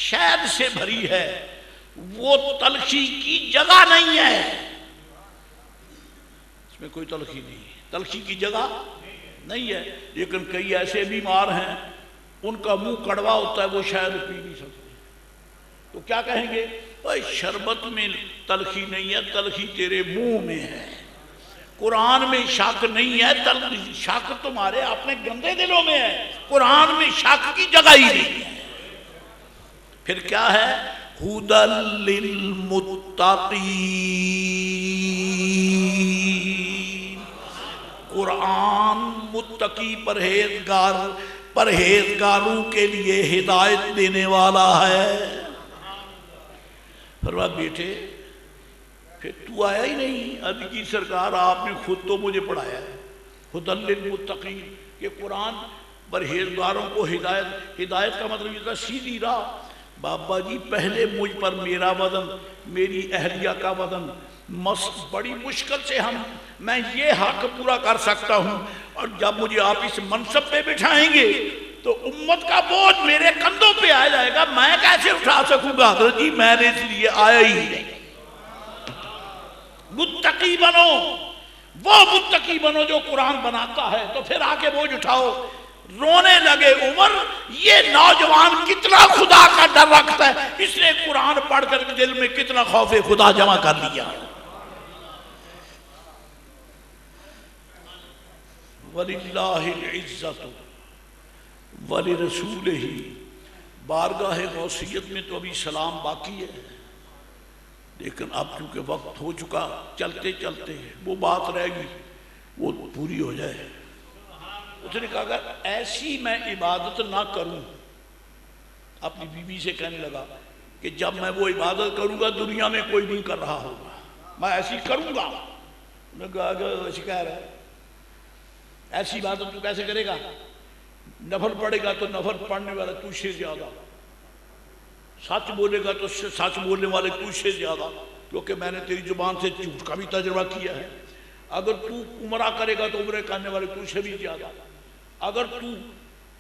شہد سے بھری ہے وہ تلخی کی جگہ نہیں ہے. اس میں کوئی تلخی نہیں ہے، تلخی کی جگہ نہیں ہے. لیکن کئی ایسے بیمار ہیں ان کا منہ کڑوا ہوتا ہے، وہ شاید پی نہیں سکتے. تو کیا کہیں گے؟ بھائی شربت میں تلخی نہیں ہے، تلخی تیرے منہ میں ہے. قرآن میں شک نہیں ہے، شک تمہارے اپنے گندے دلوں میں ہے. قرآن میں شک کی جگہ ہی نہیں ہے. پھر کیا ہے؟ ہدی للمتقین، قرآن متقی پرہیزگاروں کے لیے ہدایت دینے والا ہے. فرمایا بیٹے پھر تو آیا ہی نہیں. ابھی کی سرکار آپ نے خود تو مجھے پڑھایا ہے ہدی للمتقین کہ قرآن پرہیزگاروں کو ہدایت کا مطلب یہ تھا سیدھی راہ. بابا جی پہلے مجھ پر میرا وزن، میری اہلیہ کا وزن، بڑی مشکل سے میں یہ حق پورا کر سکتا ہوں. اور جب مجھے آپ اس منصب پہ بٹھائیں گے تو امت کا بوجھ میرے کندھوں پہ آ جائے گا. میں کیسے اٹھا سکوں گا؟ حضرت جی میں نے اس لیے آیا ہی نہیں. متقی بنو، وہ متقی بنو جو قرآن بناتا ہے. تو پھر آ کے بوجھ اٹھاؤ. رونے لگے عمر، یہ نوجوان کتنا خدا کا ڈر رکھتا ہے، اس نے قرآن پڑھ کر دل میں کتنا خوف خدا جمع کر لیا. وَلِلَّهِ الْعِزَّةُ وَلِرَسُولِهِ. بارگاہ غوثیت میں تو ابھی سلام باقی ہے، لیکن اب چونکہ وقت ہو چکا، چلتے چلتے وہ بات رہ گئی وہ پوری ہو جائے. اس نے کہا اگر ایسی میں عبادت نہ کروں، اپنی بیوی سے کہنے لگا کہ جب میں وہ عبادت کروں گا دنیا میں کوئی نہیں کر رہا ہوگا، میں ایسی کروں گا. انہوں نے کہا کہ ایسی کہہ رہا ہے، ایسی عبادت تو کیسے کرے گا؟ نفل پڑھے گا تو نفل پڑھنے والا تجھ سے زیادہ، سچ بولے گا تو سچ بولنے والے تجھ سے زیادہ، کیونکہ میں نے تیری زبان سے جھوٹ کا بھی تجربہ کیا ہے. اگر تو عمرہ کرے گا تو عمرے کرنے والے تجھ سے بھی زیادہ، اگر تو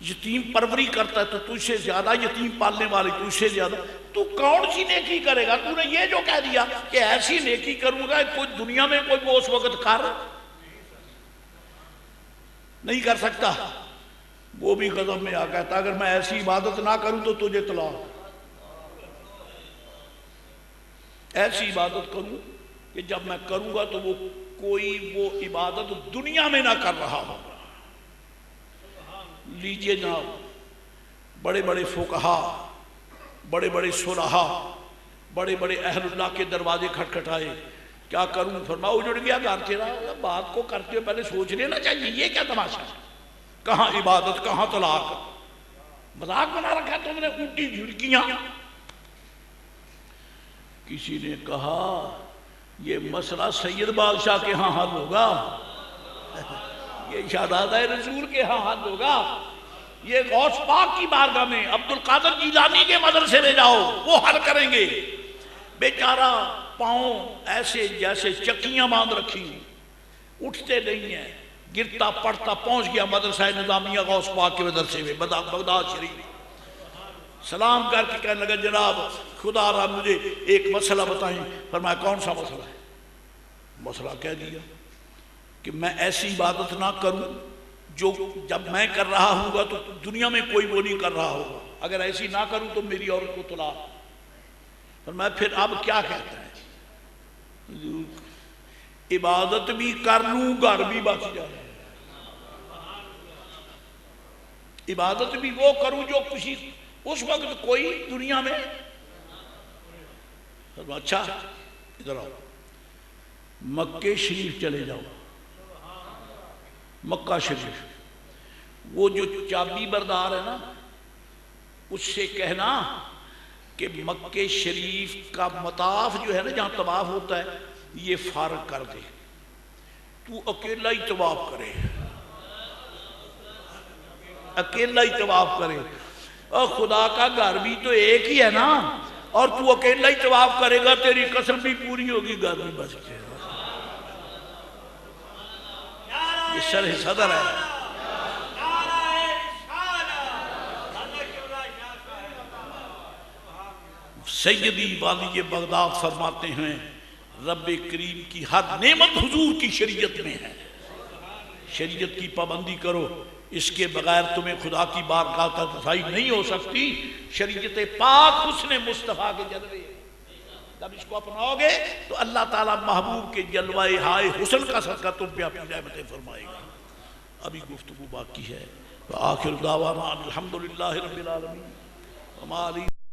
یتیم پروری کرتا ہے تو تجھ سے زیادہ یتیم پالنے والے تجھ سے زیادہ۔ تو کون سی نیکی کرے گا؟ تو نے یہ جو کہہ دیا کہ ایسی نیکی کروں گا کوئی دنیا میں کوئی وہ اس وقت کر نہیں کر سکتا، وہ بھی غضب میں آ کہتا اگر میں ایسی عبادت نہ کروں تو تجھے طلاق، ایسی عبادت کروں کہ جب میں کروں گا تو وہ کوئی وہ عبادت دنیا میں نہ کر رہا ہوگا۔ لیجئے جناب، بڑے بڑے فقہا، بڑے بڑے صلحاء، بڑے بڑے اہل اللہ کے دروازے کھٹکھٹائے، کیا کروں؟ فرمایا اجڑ گیا گھر تیرا، بات کو کرتے ہو پہلے سوچ لینا چاہیے یہ کیا تماشا ہے، کہاں عبادت کہاں طلاق، مذاق بنا رکھا تم نے الٹی جھڑکیاں۔ کسی نے کہا یہ مسئلہ سید بادشاہ کے ہاں حل ہوگا، یہ شہزادہ رسول کے ہاں حل ہوگا، یہ غوث پاک کی بارگاہ میں عبد القادر جیلانی کے مدرسے لے جاؤ وہ حل کریں گے۔ بیچارہ پاؤں ایسے جیسے چکیاں باندھ رکھی اٹھتے نہیں ہیں، گرتا پڑتا پہنچ گیا مدرسہ نظامیہ غوث پاک کے مدرسے میں بغداد شریف، سلام کر کے کہنے لگا جناب خدا را مجھے ایک مسئلہ بتائیں۔ فرمایا کون سا مسئلہ ہے؟ مسئلہ کہہ دیا کہ میں ایسی عبادت نہ کروں جو جب میں کر رہا ہوں گا تو دنیا میں کوئی وہ نہیں کر رہا ہوگا، اگر ایسی نہ کروں تو میری عورت کو طلاق۔ فرمایا پھر اب کیا کہتا ہے؟ عبادت بھی کر لوں گھر بھی بچ جائے، عبادت بھی وہ کروں جو کسی اس وقت کوئی دنیا میں۔ اچھا ادھر آؤ، مکہ شریف چلے جاؤ، مکہ شریف وہ جو چابی بردار ہے نا اس سے کہنا کہ مکہ شریف کا مطاف جو ہے نا جہاں طواف ہوتا ہے یہ فارغ کر دے، تو اکیلا ہی طواف کرے، اکیلا ہی طواف کرے، اور خدا کا گھر بھی تو ایک ہی ہے نا، اور تو اکیلا ہی طواف کرے گا تیری قسم بھی پوری ہوگی گھر بھی بچ جائے گا۔ یہ شرح صدر ہے۔ سیدی والی بغداد فرماتے ہیں رب کریم کی ہر نعمت حضور کی شریعت میں ہے، شریعت کی پابندی کرو، اس کے بغیر تمہیں خدا کی بارگاہ تک رسائی نہیں ہو سکتی۔ شریعت پاک حسن مصطفیٰ کے جلوے، جب اس کو اپناؤ گے تو اللہ تعالیٰ محبوب کے جلوہ ہائے حسن کا صدقہ تم پہ اپنی رحمتیں فرمائے گا۔ ابھی گفتگو باقی ہے۔ وآخر دعوانا الحمدللہ رب العالمین۔